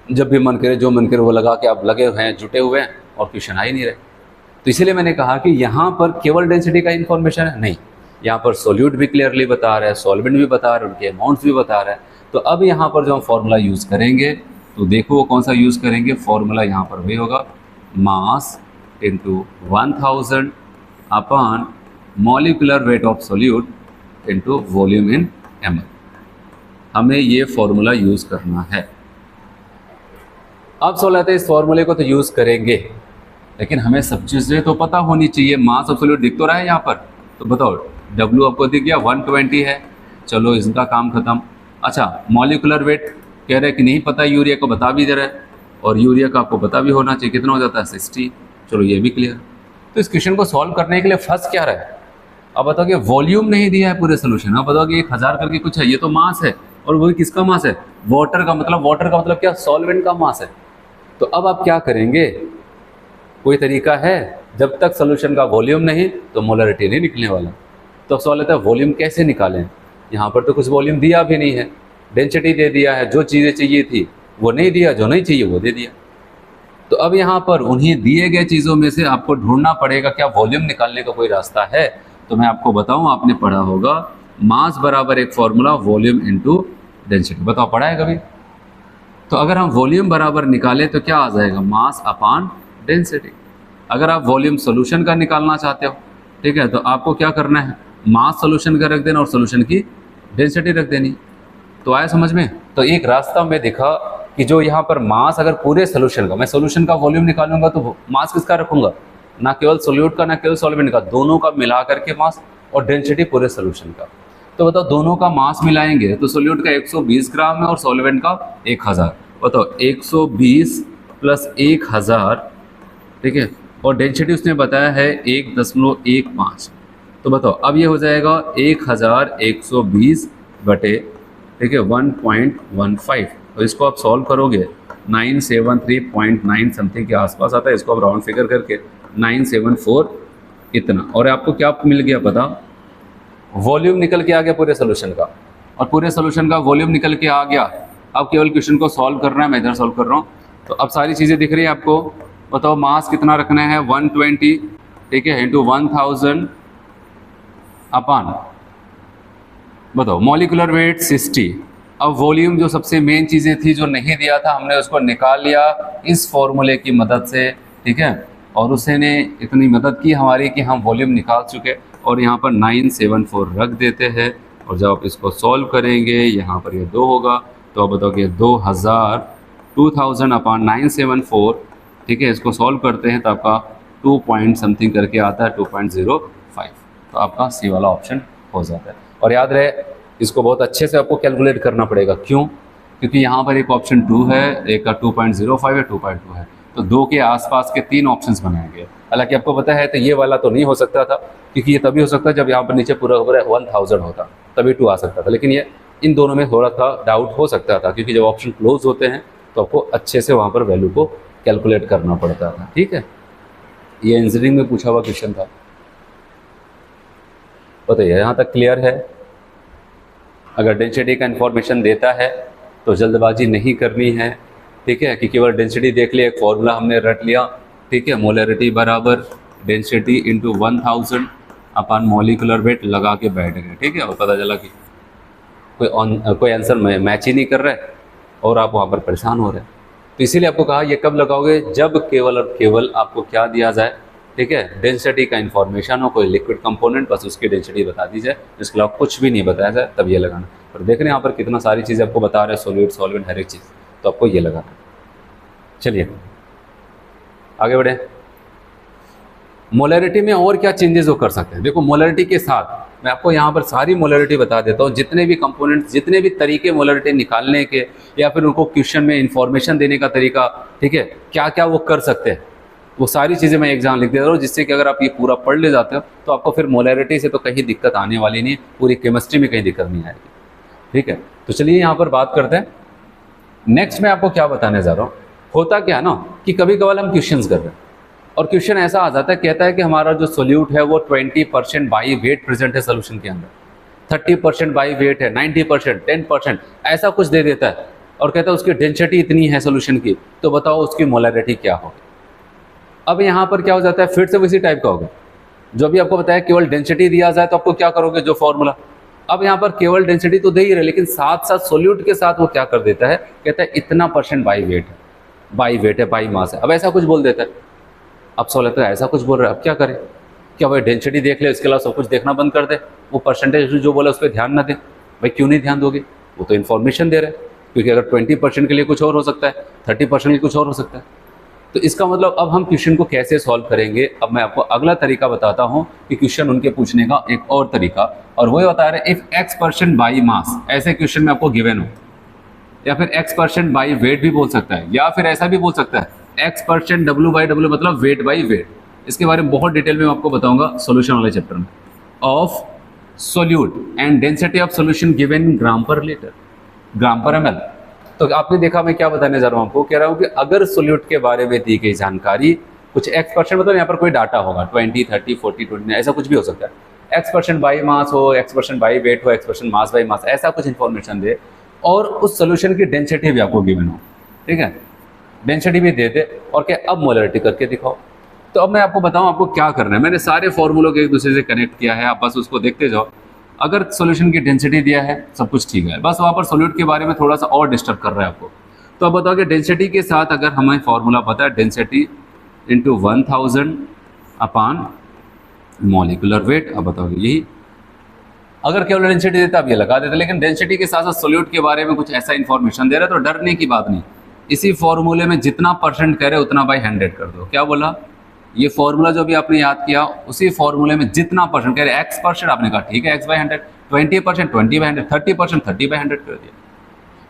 जब भी मन करे जो मन करे वो लगा कि आप लगे हुए हैं, जुटे हुए हैं और क्वेश्चन आ ही नहीं रहे। तो इसीलिए मैंने कहा कि यहाँ पर केवल डेंसिटी का इन्फॉर्मेशन है, नहीं, यहाँ पर सोल्यूट भी क्लियरली बता रहा है, सॉल्वेंट भी बता रहा है, उनके अमाउंट्स भी बता रहा है। तो अब यहाँ पर जो हम फॉर्मूला यूज़ करेंगे तो देखो वो कौन सा यूज़ करेंगे। फॉर्मूला यहाँ पर वही होगा, mass into 1000 upon molecular weight of solute into volume in ml। हमें ये फॉर्मूला यूज़ करना है। अब सवाल आता है, इस फॉर्मूले को तो यूज़ करेंगे लेकिन हमें सब चीज़ें तो पता होनी चाहिए। मास ऑफ सोल्यूट दिख तो रहा है यहाँ पर, तो बताओ W आपको दिख गया 120 है, चलो इसका काम खत्म। अच्छा, मॉलिक्यूलर वेट कह रहे हैं कि नहीं पता, यूरिया को बता भी दे रहा है, और यूरिया का आपको पता भी होना चाहिए, कितना हो जाता है 60, चलो ये भी क्लियर। तो इस क्वेश्चन को सॉल्व करने के लिए फंस क्या रहा है। अब बताओ कि वॉल्यूम नहीं दिया है पूरे सोल्यूशन, अब बताओ कि 1000 करके कुछ है, ये तो मास है, और वो किसका मास है, वाटर का। मतलब क्या, सॉल्वेंट का मास है। तो अब आप क्या करेंगे, कोई तरीका है, जब तक सोल्यूशन का वॉल्यूम नहीं तो मोलरिटी नहीं निकलने वाला। तो अब सवाल आता है वॉल्यूम कैसे निकालें। यहाँ पर तो कुछ वॉल्यूम दिया भी नहीं है, डेंसिटी दे दिया है, जो चीज़ें चाहिए थी वो नहीं दिया, जो नहीं चाहिए वो दे दिया। तो अब यहाँ पर उन्हीं दिए गए चीज़ों में से आपको ढूंढना पड़ेगा क्या वॉल्यूम निकालने का कोई रास्ता है। तो मैं आपको बताऊँ, आपने पढ़ा होगा मास बराबर एक फॉर्मूला वॉल्यूम इंटू डेंसिटी, बताओ पढ़ा है कभी। तो अगर हम वॉल्यूम बराबर निकालें तो क्या आ जाएगा, मास अपान डेंसिटी। अगर आप वॉल्यूम सोल्यूशन का निकालना चाहते हो, ठीक है, तो आपको क्या करना है, मास सोल्यूशन का रख देना और सोल्यूशन की डेंसिटी रख देनी। तो आया समझ में। तो एक रास्ता मैं दिखा कि जो यहाँ पर मास, अगर पूरे सोल्यूशन का, मैं सोल्यूशन का वॉल्यूम निकालूंगा तो मास किसका रखूंगा, ना केवल सोल्यूट का ना केवल सॉल्वेंट का, दोनों का मिला करके मास, और डेंसिटी पूरे सोल्यूशन का। तो बताओ दोनों का मास मिलाएंगे तो सोल्यूट का 120 ग्राम है और सॉल्वेंट का 1000। बताओ 120 प्लस 1000, ठीक है, और डेंसिटी उसने बताया है 1.15। तो बताओ अब ये हो जाएगा 1120 बटे, ठीक है, 1.15। और इसको आप सॉल्व करोगे 973.9 समथिंग के आसपास आता है। इसको आप राउंड फिगर करके 974 इतना, और आपको क्या मिल गया पता, वॉल्यूम निकल के आ गया पूरे सोल्यूशन का, और पूरे सोल्यूशन का वॉल्यूम निकल के आ गया। अब केवल क्वेश्चन को सॉल्व करना है, मैं इधर सॉल्व कर रहा हूँ। तो अब सारी चीज़ें दिख रही है आपको। बताओ मास कितना रखना है, 120, ठीक है, इंटू 1000 अपान, बताओ मॉलिक्यूलर वेट 60। अब वॉल्यूम जो सबसे मेन चीज़ें थी जो नहीं दिया था, हमने उसको निकाल लिया इस फॉर्मूले की मदद से, ठीक है, और उसने इतनी मदद की हमारी कि हम वॉल्यूम निकाल चुके और यहाँ पर 974 रख देते हैं। और जब आप इसको सॉल्व करेंगे यहाँ पर ये 2 होगा, तो आप बताओगे 2000 अपॉन 974, ठीक है, इसको सॉल्व करते हैं तो आपका 2 पॉइंट समथिंग करके आता है 2.05, तो आपका सी वाला ऑप्शन हो जाता है। और याद रहे इसको बहुत अच्छे से आपको कैलकुलेट करना पड़ेगा, क्यों? क्योंकि यहाँ पर एक ऑप्शन 2 है, एक का 2.05 है, 2.2 है, तो 2 के आसपास के 3 ऑप्शंस बनाए गए। हालांकि आपको पता है तो ये वाला तो नहीं हो सकता था, क्योंकि ये तभी हो सकता है जब यहाँ पर नीचे पूरा 1000 होता, तभी 2 आ सकता था। लेकिन ये इन दोनों में थोड़ा सा डाउट हो सकता था, क्योंकि जब ऑप्शन क्लोज होते हैं तो आपको अच्छे से वहाँ पर वैल्यू को कैलकुलेट करना पड़ता था। ठीक है, ये इंजीनियरिंग में पूछा हुआ क्वेश्चन था। बताइए यहाँ तक क्लियर है? अगर डेंसिटी का इन्फॉर्मेशन देता है तो जल्दबाजी नहीं करनी है, ठीक है, कि केवल डेंसिटी देख लिया, एक फॉर्मूला हमने रट लिया, ठीक है, मोलरिटी बराबर डेंसिटी इंटू 1000 अपन मॉलिकुलर वेट लगा के बैठ गए, ठीक है, और पता चला कि कोई आंसर मैच ही नहीं कर रहा है और आप वहाँ पर परेशान हो रहे हैं। तो इसीलिए आपको कहा ये कब लगाओगे, जब केवल और केवल आपको क्या दिया जाए, ठीक है, डेंसिटी का इन्फॉर्मेशन हो, कोई लिक्विड कंपोनेंट, बस उसकी डेंसिटी बता दी जाए, इसके अलावा कुछ भी नहीं बताया जाए, तब ये लगाना। और देख रहे हैं यहाँ पर कितना सारी चीज़ें आपको बता रहे हैं, सॉलिड सॉल्वेंट हर एक चीज़, तो आपको ये लगाना। चलिए आगे बढ़े। मोलरिटी में और क्या चेंजेस वो कर सकते हैं? देखो मोलरिटी के साथ मैं आपको यहाँ पर सारी मोलरिटी बता देता हूँ, जितने भी कंपोनेंट्स, जितने भी तरीके मोलरिटी निकालने के या फिर उनको क्वेश्चन में इंफॉर्मेशन देने का तरीका, ठीक है, क्या क्या वो कर सकते हैं, वो सारी चीज़ें मैं एग्जाम लिख देता हूँ, जिससे कि अगर आप ये पूरा पढ़ ले जाते हो तो आपको फिर मोलरिटी से तो कहीं दिक्कत आने वाली नहीं, पूरी केमिस्ट्री में कहीं दिक्कत नहीं आएगी। ठीक है, तो चलिए यहाँ पर बात करते हैं। नेक्स्ट मैं आपको क्या बताने जा रहा हूँ, होता क्या है ना कि कभी कभार हम क्वेश्चंस कर रहे हैं और क्वेश्चन ऐसा आ जाता है, कहता है कि हमारा जो सोल्यूट है वो 20% बाई वेट प्रेजेंट है सोल्यूशन के अंदर, 30% बाई वेट है, 90%, 10%, ऐसा कुछ दे देता है और कहता है उसकी डेंसिटी इतनी है सोल्यूशन की, तो बताओ उसकी मोलरिटी क्या होगी। अब यहाँ पर क्या हो जाता है, फिर से उसी टाइप का होगा जो भी आपको बताया, केवल डेंसिटी दिया जाए तो आपको क्या करोगे, जो फॉर्मूला। अब यहाँ पर केवल डेंसिटी तो दे ही रहे, लेकिन साथ साथ सोल्यूट के साथ वो क्या कर देता है, कहता है इतना % बाई वेट है, बाई वेट है, बाई मास है। अब ऐसा कुछ बोल देता है, अब सो लगता है ऐसा कुछ बोल रहा है, अब क्या करें, क्या भाई डेंसिटी देख ले, इसके अलावा सब कुछ देखना बंद कर दे, वो परसेंटेज जो बोला उस पर ध्यान ना दे। भाई क्यों नहीं ध्यान दोगे, वो तो इन्फॉर्मेशन दे रहे हैं, क्योंकि अगर 20% के लिए कुछ और हो सकता है, 30% के लिए कुछ और हो सकता है। तो इसका मतलब अब हम क्वेश्चन को कैसे सॉल्व करेंगे, अब मैं आपको अगला तरीका बताता हूँ कि क्वेश्चन उनके पूछने का एक और तरीका, और वही बता रहे हैं इफ x% बाई मास, ऐसे क्वेश्चन में आपको गिवन हो, या फिर x% बाई वेट भी बोल सकता है, या फिर ऐसा भी बोल सकता है x% W/W मतलब वेट बाई वेट। इसके बारे में बहुत डिटेल में मैं आपको बताऊंगा सोल्यूशन वाले चैप्टर में। Of solute and density of solution given gram per litre, gram per ml। तो आपने देखा मैं क्या बताने जा रहा हूँ आपको, कह रहा हूँ कि अगर सोल्यूट के बारे में दी गई जानकारी कुछ x% मतलब यहाँ पर कोई डाटा होगा 20, 30, 40, 20 ऐसा कुछ भी हो सकता है, x% बाई मास हो, x% बाई वेट हो, x% मास बाई मास, ऐसा कुछ इन्फॉर्मेशन दे और उस सोल्यूशन की डेंसिटी भी आपको गिवन हो, ठीक है, डेंसिटी भी दे दे और क्या अब मोलरिटी करके दिखाओ। तो अब मैं आपको बताऊं आपको क्या करना है, मैंने सारे फॉर्मूलों के एक दूसरे से कनेक्ट किया है, आप बस उसको देखते जाओ। अगर सॉल्यूशन की डेंसिटी दिया है सब कुछ ठीक है, बस वहाँ पर सोल्यूट के बारे में थोड़ा सा और डिस्टर्ब कर रहा है आपको। तो अब बताओ कि डेंसिटी के साथ अगर हमें फॉर्मूला पता है डेंसिटी इंटू 1000 अपान मॉलिकुलर वेट, अब बताओगे यही, अगर केवल डेंसिटी देता अब ये लगा देते, लेकिन डेंसिटी के साथ साथ सोल्यूट के बारे में कुछ ऐसा इन्फॉर्मेशन दे रहा है तो डरने की बात नहीं, इसी फॉर्मूले में जितना % करे उतना बाई 100 कर दो। क्या बोला, ये फॉर्मूला जो भी आपने याद किया उसी फॉर्मूले में जितना % कह रहे x%, आपने कहा ठीक है x बाई 100, 20% 20 बाई 100, 30% 30 बाई 100 कर दिया।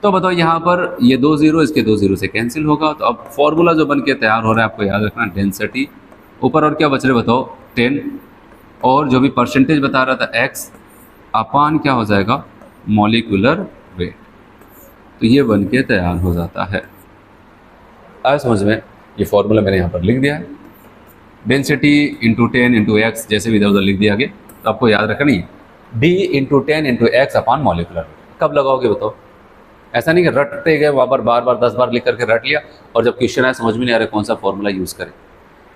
तो बताओ यहाँ पर ये 2 0 इसके 2 0 से कैंसिल होगा, तो अब फॉर्मूला जो बन के तैयार हो रहा है आपको याद रखना, डेंसिटी ऊपर और क्या बच रहे बताओ 10, और जो भी परसेंटेज बता रहा था x अपान क्या हो जाएगा मॉलिकुलर वेट, तो ये बन के तैयार हो जाता है। आया समझ में, ये फॉर्मूला मैंने यहाँ पर लिख दिया है, डेंसिटी इंटू 10 इंटू एक्स, जैसे भी इधर उधर लिख दिया गया, तो आपको याद रखना ही d इंटू 10 इंटू एक्स अपान मॉलिकुलर वेट। कब लगाओगे बताओ, ऐसा नहीं कि रटते गए वहाँ पर बार बार 10 बार लिख करके रट लिया और जब क्वेश्चन आया समझ में नहीं आ रहा कौन सा फॉर्मूला यूज़ करें।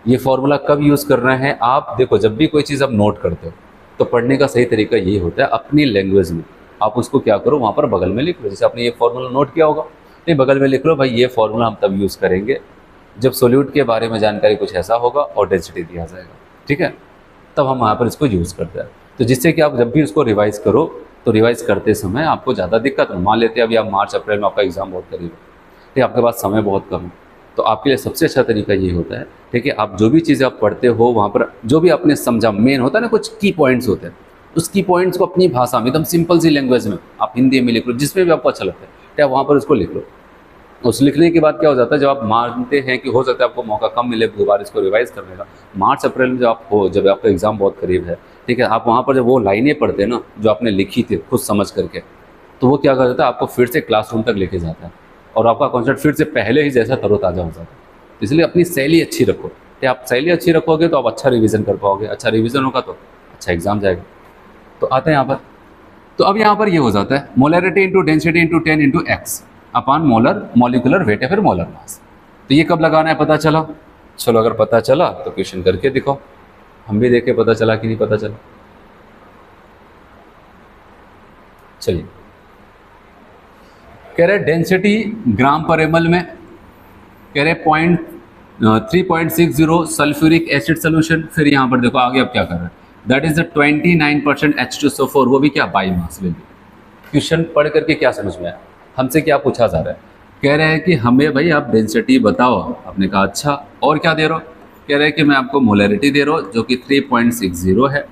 ये फॉर्मूला कब यूज़ करना है, आप देखो जब भी कोई चीज़ आप नोट करते हो तो पढ़ने का सही तरीका यही होता है, अपनी लैंग्वेज में आप उसको क्या करो वहाँ पर बगल में लिख लो। जैसे आपने ये फॉर्मूला नोट किया होगा तो बगल में लिख लो भाई ये फॉर्मूला हम तब यूज़ करेंगे जब सोल्यूट के बारे में जानकारी कुछ ऐसा होगा और डेंसिटी दिया जाएगा, ठीक है, तब हम वहाँ पर इसको यूज़ करते हैं। तो जिससे कि आप जब भी उसको रिवाइज़ करो तो रिवाइज़ करते समय आपको ज़्यादा दिक्कत हो। मान लेते हैं अभी आप मार्च अप्रैल में आपका एग्ज़ाम बहुत करीब है, ठीक है, आपके पास समय बहुत कम है, तो आपके लिए सबसे अच्छा तरीका ये होता है, ठीक है, आप जो भी चीज़ें आप पढ़ते हो वहाँ पर जो भी आपने समझा, मेन होता है ना, कुछ की पॉइंट्स होते हैं, उस की पॉइंट्स को अपनी भाषा में एकदम सिंपल सी लैंग्वेज में आप हिंदी में लिख लो, जिसमें भी आपको अच्छा लगता है, ठीक है, वहाँ पर उसको लिख लो। उस लिखने के बाद क्या हो जाता है, जब आप मानते हैं कि हो सकता है आपको मौका कम मिले दोबारा इसको रिवाइज़ करने का, मार्च अप्रैल में जब आपका एग्ज़ाम बहुत करीब है, ठीक है, आप वहाँ पर जब वो लाइनें पढ़ते हैं ना जो आपने लिखी थी खुद समझ करके, तो वो क्या कर देता है, आपको फिर से क्लासरूम तक लेके जाता है और आपका कॉन्सेप्ट फिर से पहले ही जैसा तरोताज़ा हो जाता है। इसलिए अपनी शैली अच्छी रखो, कि आप शैली अच्छी रखोगे तो आप अच्छा रिवीजन कर पाओगे, अच्छा रिवीजन होगा तो अच्छा एग्जाम जाएगा। तो आते हैं यहाँ पर, तो अब यहाँ पर ये हो जाता है molarity into density into 10 into X upon molar molecular weight या फिर मोलर मास। तो ये कब लगाना है पता चला? चलो अगर पता चला तो क्वेश्चन करके दिखाओ, हम भी देखें पता चला कि नहीं पता चला। चलिए, कह रहे डेंसिटी ग्राम पर एमएल में, कह रहे 3.60 सल्फ्यूरिक एसिड सोल्यूशन। फिर यहाँ पर देखो आगे अब क्या कर रहे हैं, दैट इज द 29% H2SO4, वो भी क्या बाई मास ले ली। क्वेश्चन पढ़ करके क्या समझ में आया, हमसे क्या पूछा जा रहा है, कह रहे हैं कि हमें भाई आप डेंसिटी बताओ। आपने कहा अच्छा, और क्या दे रहा हो, कह रहे हैं कि मैं आपको मोलरिटी दे रहा हूँ जो कि 3.60 है,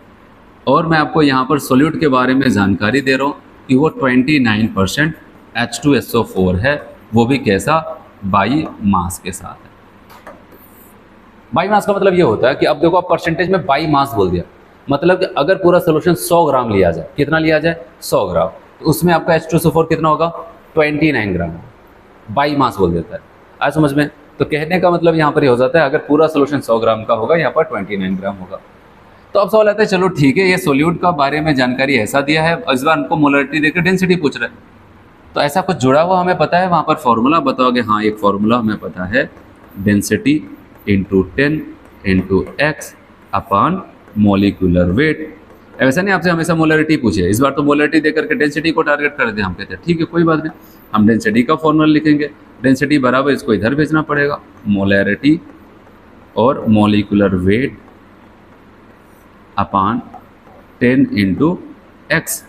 और मैं आपको यहाँ पर सोल्यूट के बारे में जानकारी दे रहा हूँ कि वो 29% H2SO4 है, वो भी कैसा, बाई मास के साथ है। बाई मास का मतलब ये होता है कि अब देखो आप परसेंटेज में बाई मास बोल दिया, मतलब कि अगर पूरा सोल्यूशन 100 ग्राम लिया जाए, कितना लिया जाए 100 ग्राम, तो उसमें आपका H2SO4 कितना होगा 29 ग्राम, बाई मास बोल देता है। आया समझ में? तो कहने का मतलब यहाँ पर ये हो जाता है अगर पूरा सोल्यूशन 100 ग्राम का होगा, यहाँ पर 29 ग्राम होगा। तो अब सवाल आता है चलो ठीक है, ये सोल्यूट का बारे में जानकारी ऐसा दिया है, इस बार हमको मोलरिटी देकर डेंसिटी पूछ रहा है, तो ऐसा कुछ जुड़ा हुआ हमें पता है, वहाँ पर फॉर्मूला बताओगे? हाँ, एक फॉर्मूला हमें पता है, डेंसिटी इंटू 10 इंटू एक्स अपान मोलिकुलर वेट। ऐसा नहीं आपसे हमेशा मोलरिटी पूछे, इस बार तो मोलरिटी देकर के डेंसिटी को टारगेट कर दे। हम कहते हैं ठीक है कोई बात नहीं, हम डेंसिटी का फॉर्मूला लिखेंगे, डेंसिटी बराबर इसको इधर भेजना पड़ेगा, मोलरिटी और मोलिकुलर वेट अपान 10 इंटू एक्स,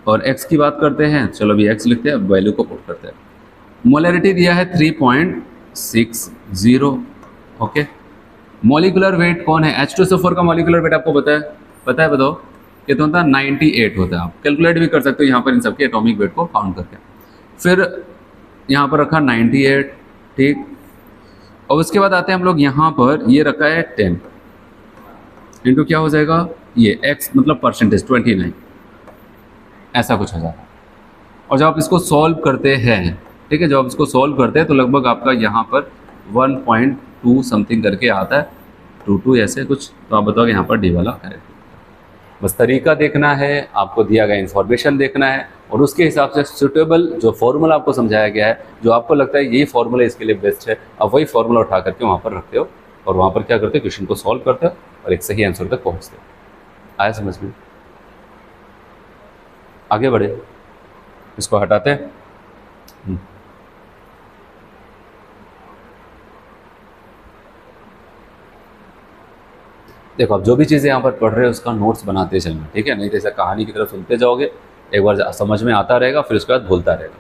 और x की बात करते हैं, चलो अभी x लिखते हैं, वैल्यू को पुट करते हैं। मोलरिटी दिया है 3.60, ओके। मॉलिकुलर वेट कौन है, H2SO4 का मॉलिकुलर वेट आपको पता है बताओ कितना होता है, 98 होता है। आप कैलकुलेट भी कर सकते हो यहाँ पर इन सबके एटॉमिक वेट को काउंट करके। फिर यहाँ पर रखा 98, ठीक, और उसके बाद आते हैं हम लोग यहाँ पर, ये रखा है 10 इंटू क्या हो जाएगा, ये x मतलब परसेंटेज 29, ऐसा कुछ हो जाता है। और जब आप इसको सॉल्व करते हैं, ठीक है, जब आप इसको सॉल्व करते हैं तो लगभग आपका यहाँ पर 1.2 समथिंग करके आता है, 22 ऐसे कुछ। तो आप बताओगे यहाँ पर डी वाला है। बस तरीका देखना है, आपको दिया गया इन्फॉर्मेशन देखना है, और उसके हिसाब से सुटेबल जो फॉर्मूला आपको समझाया गया है, जो आपको लगता है यही फॉर्मूला इसके लिए बेस्ट है, आप वही फॉर्मूला उठा करके वहाँ पर रखते हो और वहाँ पर क्या करते हो, क्वेश्चन को सॉल्व करते हो और एक सही आंसर तक पहुँचते हो। आया समझ में? आगे बढ़े, इसको हटाते हैं। देखो आप जो भी चीज़ें यहाँ पर पढ़ रहे हो उसका नोट्स बनाते चलना, ठीक है, नहीं तो ऐसा कहानी की तरफ सुनते जाओगे, एक बार समझ में आता रहेगा, फिर उसके बाद भूलता रहेगा,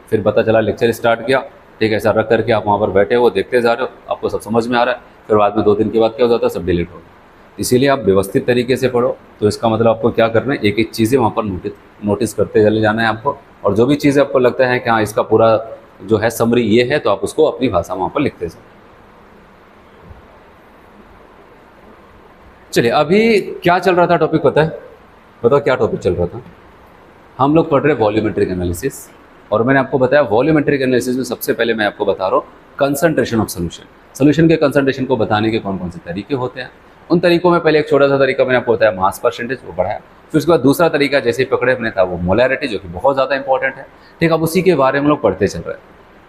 फिर पता चला लेक्चर स्टार्ट किया, ठीक है, ऐसा रख करके आप वहाँ पर बैठे हो देखते जा रहे हो, आपको सब समझ में आ रहा है, फिर बाद में 2 दिन के बाद क्या हो जाता है, सब डिलीट हो गया। इसीलिए आप व्यवस्थित तरीके से पढ़ो। तो इसका मतलब आपको क्या करना है, एक एक चीज़ें वहाँ पर नोटिस करते चले जाना है आपको, और जो भी चीज़ें आपको लगता है कि हाँ इसका पूरा जो है समरी ये है, तो आप उसको अपनी भाषा में वहाँ पर लिखते जाओ। चलिए अभी क्या चल रहा था टॉपिक पता है, बताओ क्या टॉपिक चल रहा था? हम लोग पढ़ रहे वॉल्यूमेट्रिक एनालिसिस, और मैंने आपको बताया वॉल्यूमेट्रिक एनालिसिस में सबसे पहले मैं आपको बता रहा हूँ कंसंट्रेशन ऑफ सोल्यूशन। सोल्यूशन के कंसंट्रेशन को बताने के कौन कौन से तरीके होते हैं। उन तरीकों में पहले एक छोटा सा तरीका मैंने आपको बताया मास परसेंटेज, वो बढ़ाया। फिर उसके बाद दूसरा तरीका जैसे ही पकड़े हमने था वो मोलैरिटी, जो कि बहुत ज़्यादा इंपॉर्टेंट है, ठीक। अब उसी के बारे में हम लोग पढ़ते चल रहे हैं।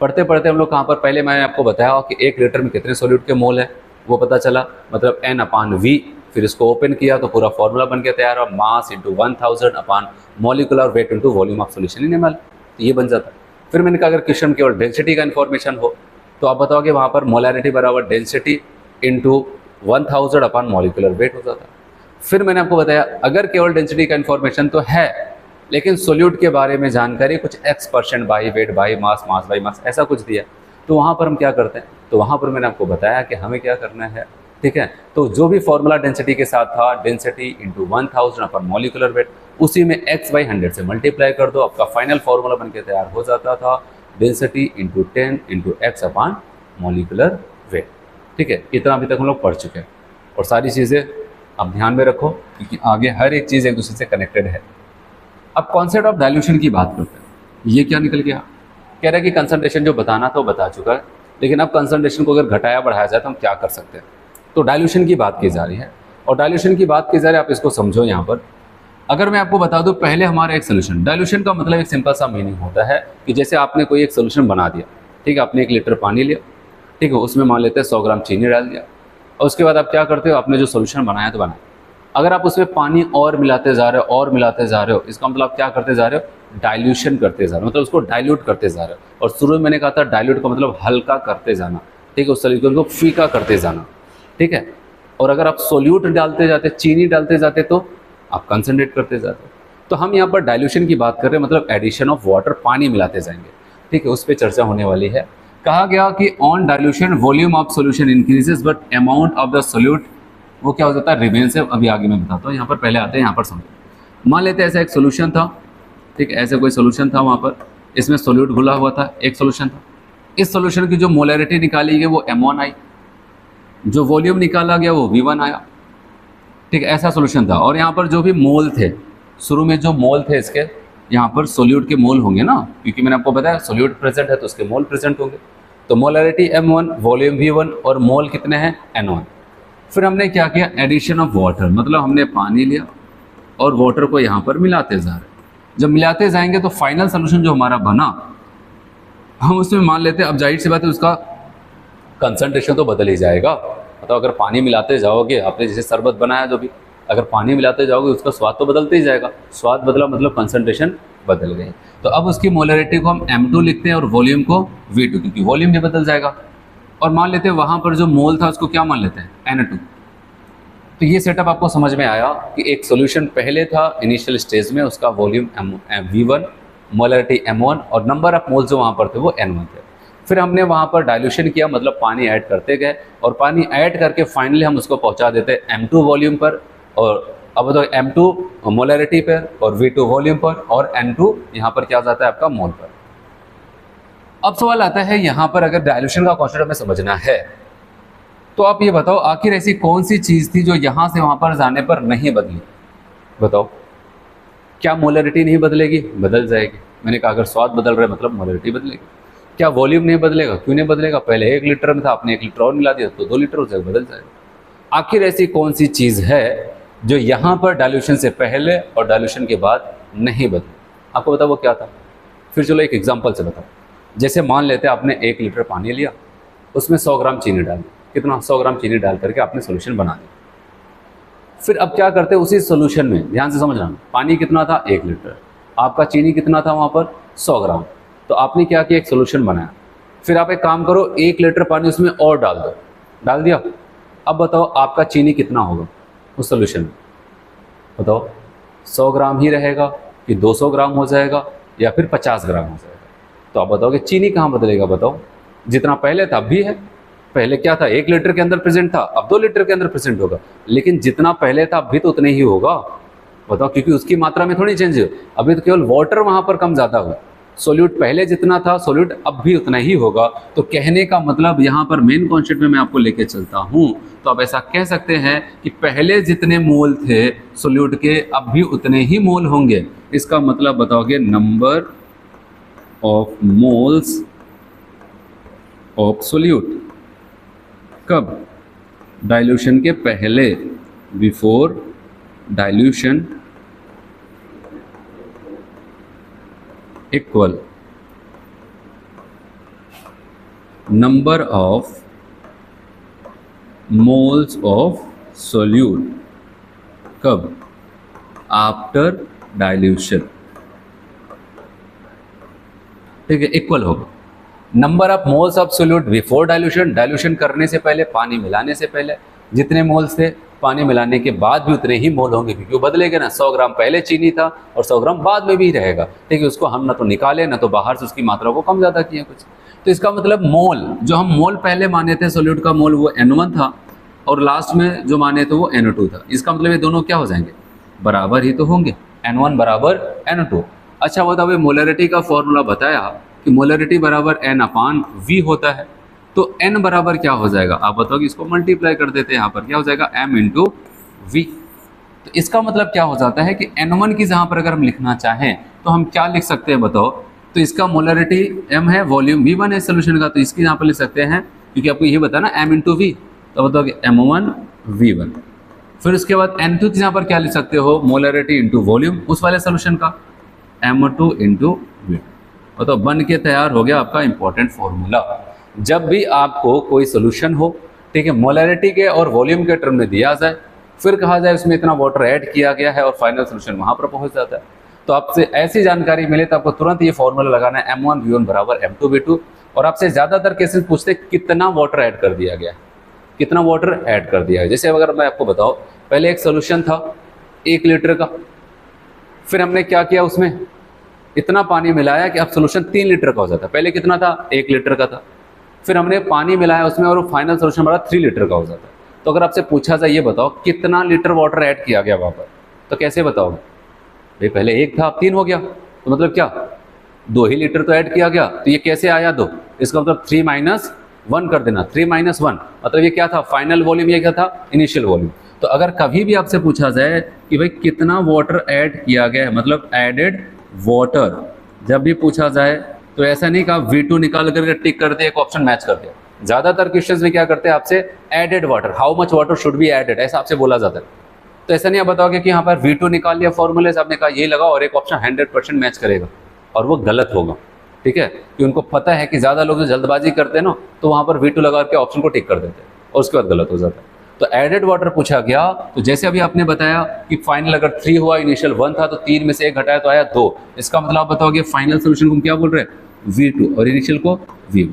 पढ़ते पढ़ते हम लोग कहाँ पर, पहले मैंने आपको बताया कि 1 लीटर में कितने सोल्यूट के मोल है वो पता चला, मतलब N/V। फिर इसको ओपन किया तो पूरा फॉर्मूला बन के तैयार हुआ, mass into 1000 upon molecular weight into volume of solution in ml, तो ये बन जाता है। फिर मैंने कहा अगर क्वेश्चन केवल डेंसिटी का इन्फॉर्मेशन हो तो आप बताओगे वहाँ पर मोलैरिटी बराबर density into 1000 upon molecular weight हो जाता है। फिर मैंने आपको बताया अगर केवल डेंसिटी का इन्फॉर्मेशन तो है, लेकिन सोल्यूट के बारे में जानकारी कुछ x% by weight by mass, mass by mass ऐसा कुछ दिया, तो वहाँ पर हम क्या करते हैं, तो वहाँ पर मैंने आपको बताया कि हमें क्या करना है, ठीक है। तो जो भी फॉर्मूला डेंसिटी के साथ था, density into 1000 upon molecular weight, उसी में x/100 से मल्टीप्लाई कर दो, आपका फाइनल फार्मूला बनके तैयार हो जाता था, density into 10 into x upon molecular weight, ठीक है। इतना अभी तक हम लोग पढ़ चुके हैं और सारी चीज़ें आप ध्यान में रखो क्योंकि आगे हर एक चीज़ एक दूसरे से कनेक्टेड है। अब कॉन्सेप्ट ऑफ डाइल्यूशन की बात करते हैं। ये क्या निकल गया, कह रहा है कि कंसंट्रेशन जो बताना था वो बता चुका है, लेकिन अब कंसंट्रेशन को अगर घटाया बढ़ाया जाए तो हम क्या कर सकते हैं, तो डाइल्यूशन की बात की जा रही है। और डाइल्यूशन की बात की जा रही है, आप इसको समझो। यहाँ पर अगर मैं आपको बता दूं, पहले हमारा एक सोल्यूशन, डाइल्यूशन का मतलब एक सिंपल सा मीनिंग होता है कि जैसे आपने कोई एक सोल्यूशन बना दिया, ठीक है, आपने 1 लीटर पानी लिया, ठीक है, उसमें मान लेते हैं 100 ग्राम चीनी डाल दिया, और उसके बाद आप क्या करते हो, आपने जो सोल्यूशन बनाया तो बनाया, अगर आप उसमें पानी और मिलाते जा रहे हो और मिलाते जा रहे हो, इसका मतलब आप क्या करते जा रहे हो, डाइल्यूशन करते जा रहे हो, मतलब उसको डाइल्यूट करते जा रहे हो। और शुरू में मैंने कहा था डाइल्यूट का मतलब हल्का करते जाना, ठीक है, उस सॉल्यूशन को फीका करते जाना, ठीक है। और अगर आप सोल्यूट डालते जाते, चीनी डालते जाते, तो आप कंसनट्रेट करते जाते। तो हम यहाँ पर डाइल्यूशन की बात कर रहे हैं, मतलब एडिशन ऑफ वाटर, पानी मिलाते जाएंगे, ठीक है, उस पर चर्चा होने वाली है। कहा गया कि on dilution volume of solution increases but amount of the solute वो क्या हो जाता है, रिमेन्स है। अभी आगे मैं बताता हूँ, यहाँ पर पहले आते हैं, यहाँ पर समझो। मान लेते हैं ऐसा एक सोल्यूशन था, ठीक है, ऐसे कोई सोल्यूशन था, वहाँ पर इसमें सोल्यूट घुला हुआ था, एक सोल्यूशन था। इस सोल्यूशन की जो मोलैरिटी निकाली गई वो M1 आई, जो वॉल्यूम निकाला गया वो V1 आया, ठीक है, ऐसा सोल्यूशन था। और यहाँ पर जो भी मोल थे, शुरू में जो मोल थे इसके, यहाँ पर सोल्यूट के मोल होंगे ना, क्योंकि मैंने आपको बताया सोल्यूट प्रेजेंट है तो उसके मोल प्रेजेंट होंगे। तो मोलैरिटी M1, वॉल्यूम V1 और मोल कितने हैं, N1। फिर हमने क्या किया, एडिशन ऑफ वाटर, मतलब हमने पानी लिया और वाटर को यहाँ पर मिलाते जा रहे हैं। जब मिलाते जाएंगे तो फाइनल सोल्यूशन जो हमारा बना, हम उसमें मान लेते हैं, अब जाहिर सी बात है उसका कंसंट्रेशन तो बदल ही जाएगा। मतलब अगर पानी मिलाते जाओगे, आपने जैसे शरबत बनाया जो भी, अगर पानी मिलाते जाओगे उसका स्वाद तो बदलते ही जाएगा, स्वाद बदला मतलब कंसंट्रेशन बदल गई। तो अब उसकी मोलैरिटी को हम M2 लिखते हैं और वॉल्यूम को V2, क्योंकि वॉल्यूम भी बदल जाएगा। और मान लेते हैं वहाँ पर जो मोल था उसको क्या मान लेते हैं, N2। तो ये सेटअप आपको समझ में आया कि एक सॉल्यूशन पहले था इनिशियल स्टेज में, उसका वॉल्यूम V1, मोलैरिटी M1 और नंबर ऑफ मोल्स जो वहाँ पर थे वो N1 थे। फिर हमने वहाँ पर डाइल्यूशन किया, मतलब पानी ऐड करते गए और पानी ऐड करके फाइनली हम उसको पहुँचा देते हैं M2 वॉल्यूम पर, और अब तो M2 मोलैरिटी पर और V2 वॉल्यूम पर, और N2 यहाँ पर क्या जाता है आपका मोल पर। अब सवाल आता है यहाँ पर, अगर डाइल्यूशन का कॉन्सेप्ट हमें समझना है तो आप ये बताओ आखिर ऐसी कौन सी चीज़ थी जो यहाँ से वहाँ पर जाने पर नहीं बदली। बताओ, क्या मोलैरिटी नहीं बदलेगी, बदल जाएगी। मैंने कहा अगर स्वाद बदल रहा है मतलब मोलैरिटी बदलेगी। क्या वॉल्यूम नहीं बदलेगा, क्यों नहीं बदलेगा, पहले 1 लीटर में था, आपने 1 लीटर और मिला दिया तो 2 लीटर हो जाएगा, बदल जाएगा। आखिर ऐसी कौन सी चीज़ है जो यहाँ पर डाइल्यूशन से पहले और डाइल्यूशन के बाद नहीं बदली। आपको बताओ वो क्या था। फिर चलो एक एग्जाम्पल से बताओ। जैसे मान लेते हैं आपने 1 लीटर पानी लिया, उसमें 100 ग्राम चीनी डाल दी, कितना, 100 ग्राम चीनी डाल करके आपने सोल्यूशन बना दिया। फिर अब क्या करते हैं, उसी सोल्यूशन में ध्यान से समझना, पानी कितना था 1 लीटर, आपका चीनी कितना था वहाँ पर 100 ग्राम। तो आपने क्या किया, एक सोल्यूशन बनाया। फिर आप एक काम करो, 1 लीटर पानी उसमें और डाल दो, डाल दिया। अब बताओ आपका चीनी कितना होगा उस सोल्यूशन में, बताओ 100 ग्राम ही रहेगा कि 200 ग्राम हो जाएगा या फिर 50 ग्राम हो जाएगा। तो आप बताओगे चीनी कहाँ बदलेगा, बताओ। जितना पहले था अब भी है, पहले क्या था 1 लीटर के अंदर प्रेजेंट था, अब 2 लीटर के अंदर प्रेजेंट होगा, लेकिन जितना पहले था अब भी तो उतना ही होगा, बताओ, क्योंकि उसकी मात्रा में थोड़ी चेंज है। अभी तो केवल वाटर वहाँ पर कम ज़्यादा हुआ, सोल्यूट पहले जितना था सोल्यूट अब भी उतना ही होगा। तो कहने का मतलब यहाँ पर मेन कॉन्सेप्ट में मैं आपको लेके चलता हूँ, तो आप ऐसा कह सकते हैं कि पहले जितने मोल थे सोल्यूट के अब भी उतने ही मोल होंगे। इसका मतलब बताओगे number of moles of solute, कब, डाइल्यूशन के पहले, before dilution, equal number of moles of solute, कब, आफ्टर डाइल्यूशन, ठीक है, इक्वल होगा number of moles of solute before dilution, dilution करने से पहले, पानी मिलाने से पहले जितने मोल्स थे, पानी मिलाने के बाद भी उतने ही मोल होंगे, क्योंकि वो बदलेगा ना, 100 ग्राम पहले चीनी था और 100 ग्राम बाद में भी रहेगा, ठीक है। उसको हम ना तो निकाले ना तो बाहर से उसकी मात्रा को कम ज़्यादा किए कुछ। तो इसका मतलब मोल, जो हम मोल पहले माने थे सोल्यूट का मोल वो N1 था और लास्ट में जो माने थे वो N2 था। इसका मतलब ये दोनों क्या हो जाएंगे, बराबर ही तो होंगे, N1 बराबर N2। अच्छा बताओ, मोलरिटी का फॉर्मूला बताया कि मोलरिटी बराबर N अपान V होता है, तो N बराबर क्या हो जाएगा, आप बताओ कि इसको मल्टीप्लाई कर देते हैं, यहाँ पर क्या हो जाएगा M इंटू V। तो इसका मतलब क्या हो जाता है कि N1 की जहाँ पर अगर हम लिखना चाहें तो हम क्या लिख सकते हैं बताओ, तो इसका मोलरिटी M है, वॉल्यूम V1 है सोल्यूशन का, तो इसकी यहाँ पर लिख सकते हैं, क्योंकि आपको ये बताया ना M इंटू V, तो बताओ कि M1 V1। फिर उसके बाद N2 की यहाँ पर क्या लिख सकते हो, मोलरिटी इंटू वॉल्यूम उस वाले सोल्यूशन का, M2 इंटू V। तो बन के तैयार हो गया आपका इंपॉर्टेंट फॉर्मूला। जब भी आपको कोई सोल्यूशन हो, ठीक है, मोलरिटी के और वॉल्यूम के टर्म में दिया जाए, फिर कहा जाए उसमें इतना वाटर ऐड किया गया है और फाइनल सोल्यूशन वहां पर पहुंच जाता है, तो आपसे ऐसी जानकारी मिले तो आपको तुरंत ये फॉर्मूला लगाना है M1 V1 बराबर M2 V2। और आपसे ज़्यादातर केसेस पूछते कितना वाटर ऐड कर दिया गया है, कितना वाटर ऐड कर दिया है। जैसे अगर मैं आपको बताऊँ, पहले एक सोल्यूशन था 1 लीटर का, फिर हमने क्या किया, उसमें इतना पानी मिलाया कि अब सोल्यूशन 3 लीटर का हो जाता है। पहले कितना था, 1 लीटर का था, फिर हमने पानी मिलाया उसमें और फाइनल सोल्यूशन हमारा 3 लीटर का हो जाता है। तो अगर आपसे पूछा जाए ये बताओ कितना लीटर वाटर ऐड किया गया वहाँ पर, तो कैसे बताओगे भाई, पहले 1 था अब 3 हो गया, तो मतलब क्या 2 ही लीटर तो ऐड किया गया, तो ये कैसे आया 2, इसका मतलब 3 माइनस 1 कर देना, 3 माइनस 1 मतलब ये क्या था, फाइनल वॉल्यूम, ये क्या था, इनिशियल वॉल्यूम। तो अगर कभी भी आपसे पूछा जाए कि भाई कितना वाटर ऐड किया गया है, मतलब एडेड वाटर, जब भी पूछा जाए तो ऐसा नहीं कहा V2 निकाल करके टिक कर दे, एक ऑप्शन मैच कर दिया। ज़्यादातर क्वेश्चंस में क्या करते हैं आपसे, added water, how much water should be added, ऐसा आपसे बोला जाता है। तो ऐसा नहीं आप बताओगे कि यहाँ पर V2 निकाल लिया फॉर्मूले से, आपने कहा ये लगाओ और एक ऑप्शन 100% मैच करेगा, और वो गलत होगा, ठीक है, कि उनको पता है कि ज़्यादा लोग जो जल्दबाजी करते हैं ना, तो वहाँ पर V2 लगा के ऑप्शन को टिक कर देते हैं और उसके बाद गलत हो जाता है। तो एडेड वाटर पूछा गया, तो जैसे अभी आपने बताया कि फाइनल अगर 3 हुआ, इनिशियल 1 था, तो 3 में से 1 घटाया तो आया 2। इसका मतलब आप बताओगे फाइनल सोल्यूशन को क्या बोल रहे हैं, V2, और इनिशियल को V1।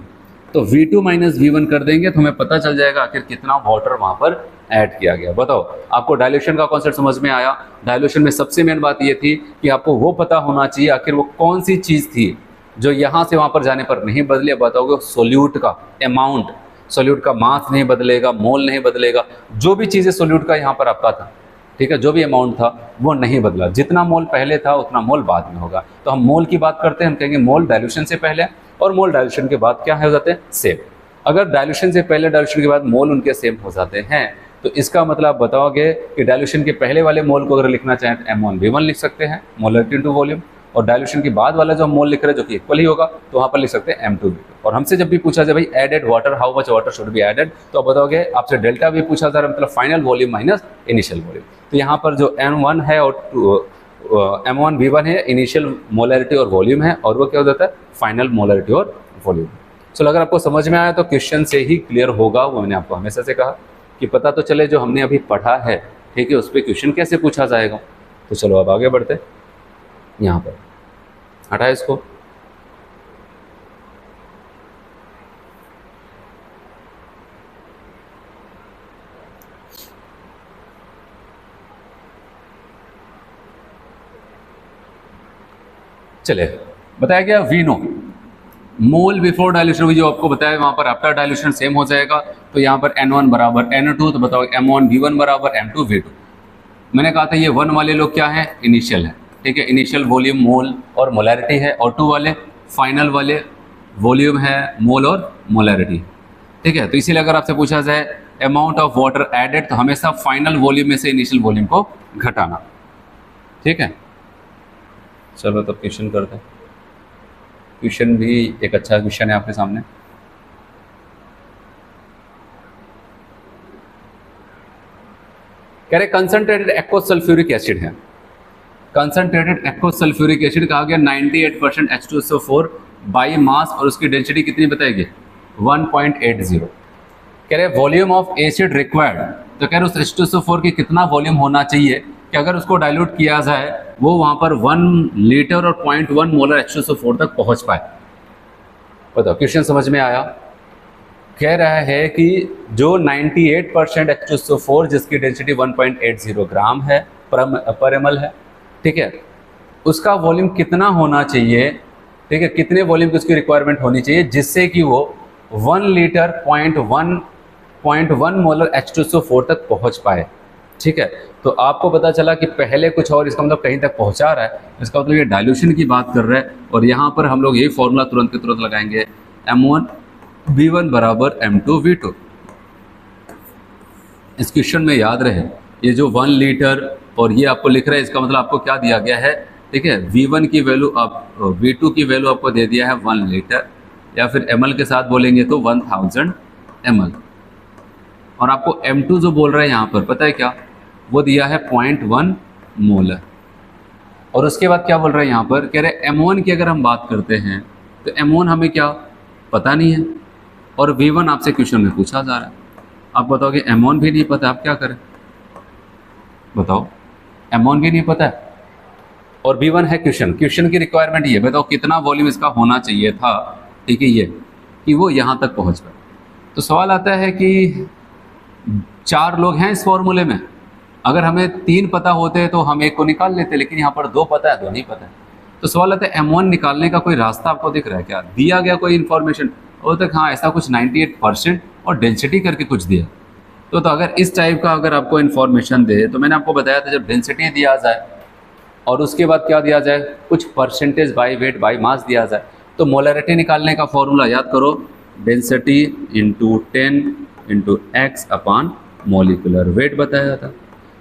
तो V2 माइनस V1 कर देंगे तो हमें पता चल जाएगा आखिर कितना वाटर वहाँ पर ऐड किया गया। बताओ, आपको डाइल्यूशन का कॉन्सेप्ट समझ में आया। डाइल्यूशन में सबसे मेन बात ये थी कि आपको वो पता होना चाहिए आखिर वो कौन सी चीज़ थी जो यहाँ से वहाँ पर जाने पर नहीं बदली। अब बताओगे सोल्यूट का अमाउंट, सोल्यूट का मास नहीं बदलेगा, मोल नहीं बदलेगा, जो भी चीज़ें सोल्यूट का यहाँ पर आपका था, ठीक है, जो भी अमाउंट था वो नहीं बदला, जितना मोल पहले था उतना मोल बाद में होगा। तो हम मोल की बात करते हैं, हम कहेंगे मोल डाइल्यूशन से पहले और मोल डाइल्यूशन के बाद क्या हो जाते हैं, सेम। अगर डाइल्यूशन से पहले डाइल्यूशन के बाद मोल उनके सेम हो जाते हैं, तो इसका मतलब आप बताओगे कि डाइल्यूशन के पहले वाले मोल को अगर लिखना चाहें तो M1 V1 लिख सकते हैं, मोलरिटी इनटू वॉल्यूम, और डाइल्यूशन के बाद वाला जो हम मोल लिख रहे हैं जो कि इक्वल ही होगा, तो वहाँ पर लिख सकते हैं M2 V2। और हमसे जब भी पूछा जाए भाई added water, how much water should be added, तो आप बताओगे, आपसे डेल्टा भी पूछा जा रहा है, मतलब final volume minus initial volume. तो यहाँ पर जो M1 है और M1 V1 है, इनिशियल मोलरिटी और वॉल्यूम है, और वो क्या हो जाता है, फाइनल मोलरिटी और वॉल्यूम। चलो, अगर आपको समझ में आया तो क्वेश्चन से ही क्लियर होगा, वो मैंने आपको हमेशा से कहा कि पता तो चले जो हमने अभी पढ़ा है, ठीक है, उस पर क्वेश्चन कैसे पूछा जाएगा। तो चलो अब आगे बढ़ते, यहाँ पर हटा इसको। चले, बताया गया we know mole before dilution, जो आपको बताया वहाँ पर आफ्टर डाइल्यूशन सेम हो जाएगा। तो यहाँ पर N1 बराबर N2, तो बताओ M1 V1 बराबर M2 V2। मैंने कहा था ये 1 वाले लोग क्या है, इनिशियल है, ठीक है, इनिशियल वॉल्यूम मोल और मोलैरिटी है, और 2 वाले फाइनल वाले वॉल्यूम है, मोल और मोलैरिटी, ठीक है। तो इसीलिए अगर आपसे पूछा जाए अमाउंट ऑफ वाटर एडेड, तो हमेशा फाइनल वॉल्यूम में से इनिशियल वॉल्यूम को घटाना, ठीक है। चलो तब क्वेश्चन करते हैं। क्वेश्चन भी एक अच्छा क्वेश्चन है आपके सामने। कह रहे कंसंट्रेटेड एक्वस सल्फ्यूरिक एसिड है, कंसंट्रेटेड एक्वस सल्फ्यूरिक एसिड कहा गया 98% H2SO4 बाई मास, और उसकी डेंसिटी कितनी बताएगी, 1.80। कह रहे वॉल्यूम ऑफ एसिड रिक्वायर्ड, तो कह रहे उस H2SO4 की कितना वॉल्यूम होना चाहिए कि अगर उसको डाइल्यूट किया जाए वो वहाँ पर 1 लीटर और 0.1 मोलर H2SO4 तक पहुँच पाए। बताओ क्वेश्चन समझ में आया? कह रहा है कि जो 98% H2SO4 जिसकी डेंसिटी 1.80 ग्राम है पर ml है, ठीक है, उसका वॉल्यूम कितना होना चाहिए, ठीक है, कितने वॉल्यूम की उसकी रिक्वायरमेंट होनी चाहिए जिससे कि वो 1 लीटर 0.1 मोलर H2SO4 तक पहुंच पाए। ठीक है, तो आपको पता चला कि पहले कुछ और, इसका मतलब कहीं तक पहुंचा रहा है, इसका मतलब ये डाइल्यूशन की बात कर रहा है। और यहाँ पर हम लोग यही फॉर्मूला तुरंत के तुरंत लगाएंगे, M1V1 बराबर M2V2। इस क्वेश्चन में याद रहे ये जो 1 लीटर और ये आपको लिख रहा है, इसका मतलब आपको क्या दिया गया है, ठीक है, V1 की वैल्यू आप V2 की वैल्यू आपको दे दिया है 1 लीटर, या फिर ml के साथ बोलेंगे तो 1000 ml। और आपको M2 जो बोल रहा है यहाँ पर पता है क्या, वो दिया है 0.1 मोलर। और उसके बाद क्या बोल रहा है यहाँ पर, कह रहे M1 की अगर हम बात करते हैं तो M1 हमें क्या पता नहीं है, और V1 आपसे क्वेश्चन में पूछा जा रहा है। आप बताओ कि M1 भी नहीं पता, आप क्या करें, बताओ, M1 भी नहीं पता है और V1 है क्वेश्चन की रिक्वायरमेंट ये, बताओ कितना वॉल्यूम इसका होना चाहिए था, ठीक है, ये कि वो यहाँ तक पहुँच पाए। तो सवाल आता है कि 4 लोग हैं इस फॉर्मूले में, अगर हमें 3 पता होते तो हम एक को निकाल लेते, लेकिन यहाँ पर 2 पता है, 2 नहीं पता है। तो सवाल आता है M1 निकालने का कोई रास्ता आपको दिख रहा है क्या, दिया गया कोई इन्फॉर्मेशन और तक, हाँ ऐसा कुछ 98% और डेंसिटी करके कुछ दिया। तो अगर इस टाइप का अगर आपको इन्फॉर्मेशन दे, तो मैंने आपको बताया था जब डेंसिटी दिया जाए और उसके बाद क्या दिया जाए, कुछ percentage by weight by mass दिया जाए, तो मोलरिटी निकालने का फॉर्मूला याद करो, डेंसिटी इंटू 10 इंटू एक्स अपान मोलिकुलर वेट बताया जाता।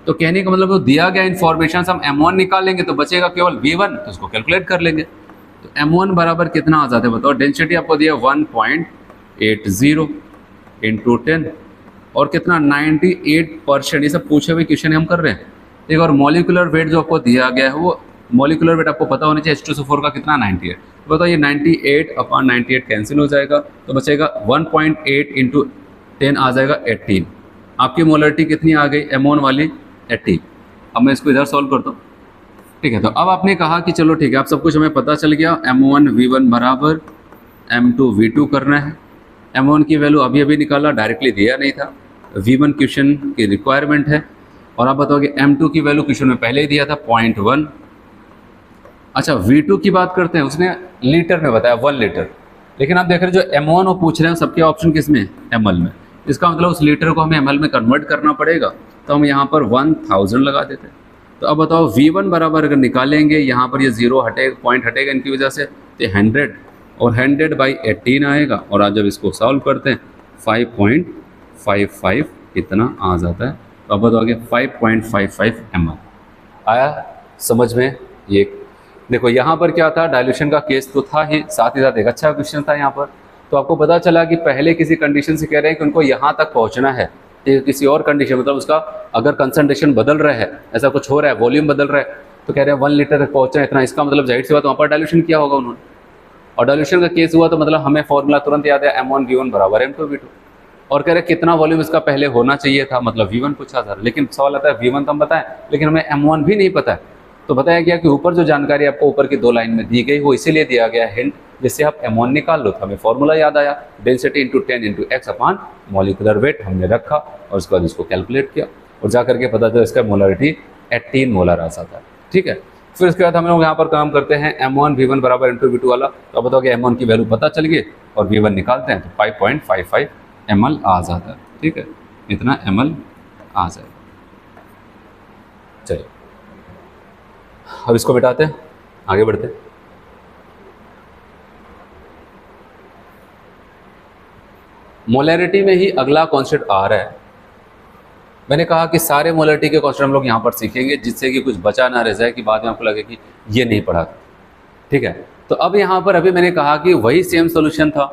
तो कहने का मतलब वो दिया गया इन्फॉर्मेशन हम M1 निकालेंगे तो बचेगा केवल V1, तो उसको कैलकुलेट कर लेंगे। तो M1 बराबर कितना आ जाता है बताओ, डेंसिटी आपको दिया 1.80 इंटू 10 और कितना 98%, ये सब पूछे हुए क्वेश्चन हम कर रहे हैं। एक और मॉलिकुलर वेट जो आपको दिया गया है, वो मॉलिकुलर वेट आपको पता होना चाहिए H2SO4 का कितना 98। तो बताओ ये 98 अपान 98 कैंसिल हो जाएगा, तो बचेगा 1.8 इंटू 10 आ जाएगा 18। आपकी मोलरिटी कितनी आ गई M1 वाली, 80। अब मैं इसको इधर सॉल्व करता हूँ, ठीक है। तो अब आपने कहा कि चलो ठीक है, आप सब कुछ हमें पता चल गया, M1V1 बराबर M2V2 करना है। M1 की वैल्यू अभी अभी निकाला, डायरेक्टली दिया नहीं था, V1 क्वेश्चन की रिक्वायरमेंट है। और आप बताओगे M2 की वैल्यू क्वेश्चन में पहले ही दिया था 0.1। अच्छा V2 की बात करते हैं, उसने लीटर में बताया 1 लीटर, लेकिन आप देख रहे हैं जो M1 वो पूछ रहे हैं सबके ऑप्शन किस में, ml में। इसका मतलब उस लीटर को हमें ml में कन्वर्ट करना पड़ेगा, तो हम यहाँ पर 1000 लगा देते हैं। तो अब बताओ V1 बराबर अगर निकालेंगे, यहाँ पर ये 0 हटेगा, पॉइंट हटेगा इनकी वजह से, तो 100 और 100/18 आएगा। और आज जब इसको सॉल्व करते हैं 5.55 इतना आ जाता है। तो अब बताओगे 5.55 ml आया समझ में। ये देखो यहाँ पर क्या था, डाइल्यूशन का केस तो था ही, साथ एक अच्छा क्वेश्चन था यहाँ पर। तो आपको पता चला कि पहले किसी कंडीशन से कह रहे हैं कि उनको यहाँ तक पहुँचना है, किसी और कंडीशन, मतलब उसका अगर कंसंट्रेशन बदल रहा है, ऐसा कुछ हो रहा है, वॉल्यूम बदल रहा है, तो कह रहे हैं 1 लीटर तक पहुँचा इतना, इसका मतलब जाहिर सी बात वहाँ पर डाइल्यूशन किया होगा उन्होंने। और डाइल्यूशन का केस हुआ तो मतलब हमें फॉर्मूला तुरंत याद है, M1V1 बराबर M2V2। और कह रहे कितना वॉल्यूम इसका पहले होना चाहिए था, मतलब V1 पूछा था, लेकिन सवाल आता है V1 तो हम बताएं, लेकिन हमें M1 भी नहीं पता है। तो बताया गया कि ऊपर जो जानकारी आपको ऊपर की 2 लाइन में दी गई, वो इसीलिए दिया गया हिंट, जिससे आप M1 निकाल लो। तो हमें फॉर्मूला याद आया, डेंसिटी इंटू 10 इंटू एक्स अपान मॉलिकुलर वेट हमने रखा, और उसके बाद इसको कैलकुलेट किया, और जा करके पता चला इसका मोलरिटी 18 मोलर आ जाता है। ठीक है, फिर उसके बाद हम लोग यहाँ पर काम करते हैं M1V1 बराबर M2V2 वाला। तो अब बताओगे M1 की वैल्यू पता चल गई और V1 निकालते हैं तो 5.55 ml आ जाता है। ठीक है, इतना ml आ जाएगा। चलिए अब इसको मिटाते हैं, आगे बढ़ते हैं। मोलरिटी में ही अगला कॉन्सेप्ट आ रहा है। मैंने कहा कि सारे मोलरिटी के कॉन्सेप्ट हम लोग यहाँ पर सीखेंगे, जिससे कि कुछ बचा ना रह जाए कि बाद में आपको लगे कि ये नहीं पढ़ा था। ठीक है, तो अब यहाँ पर अभी मैंने कहा कि वही सेम सोल्यूशन था।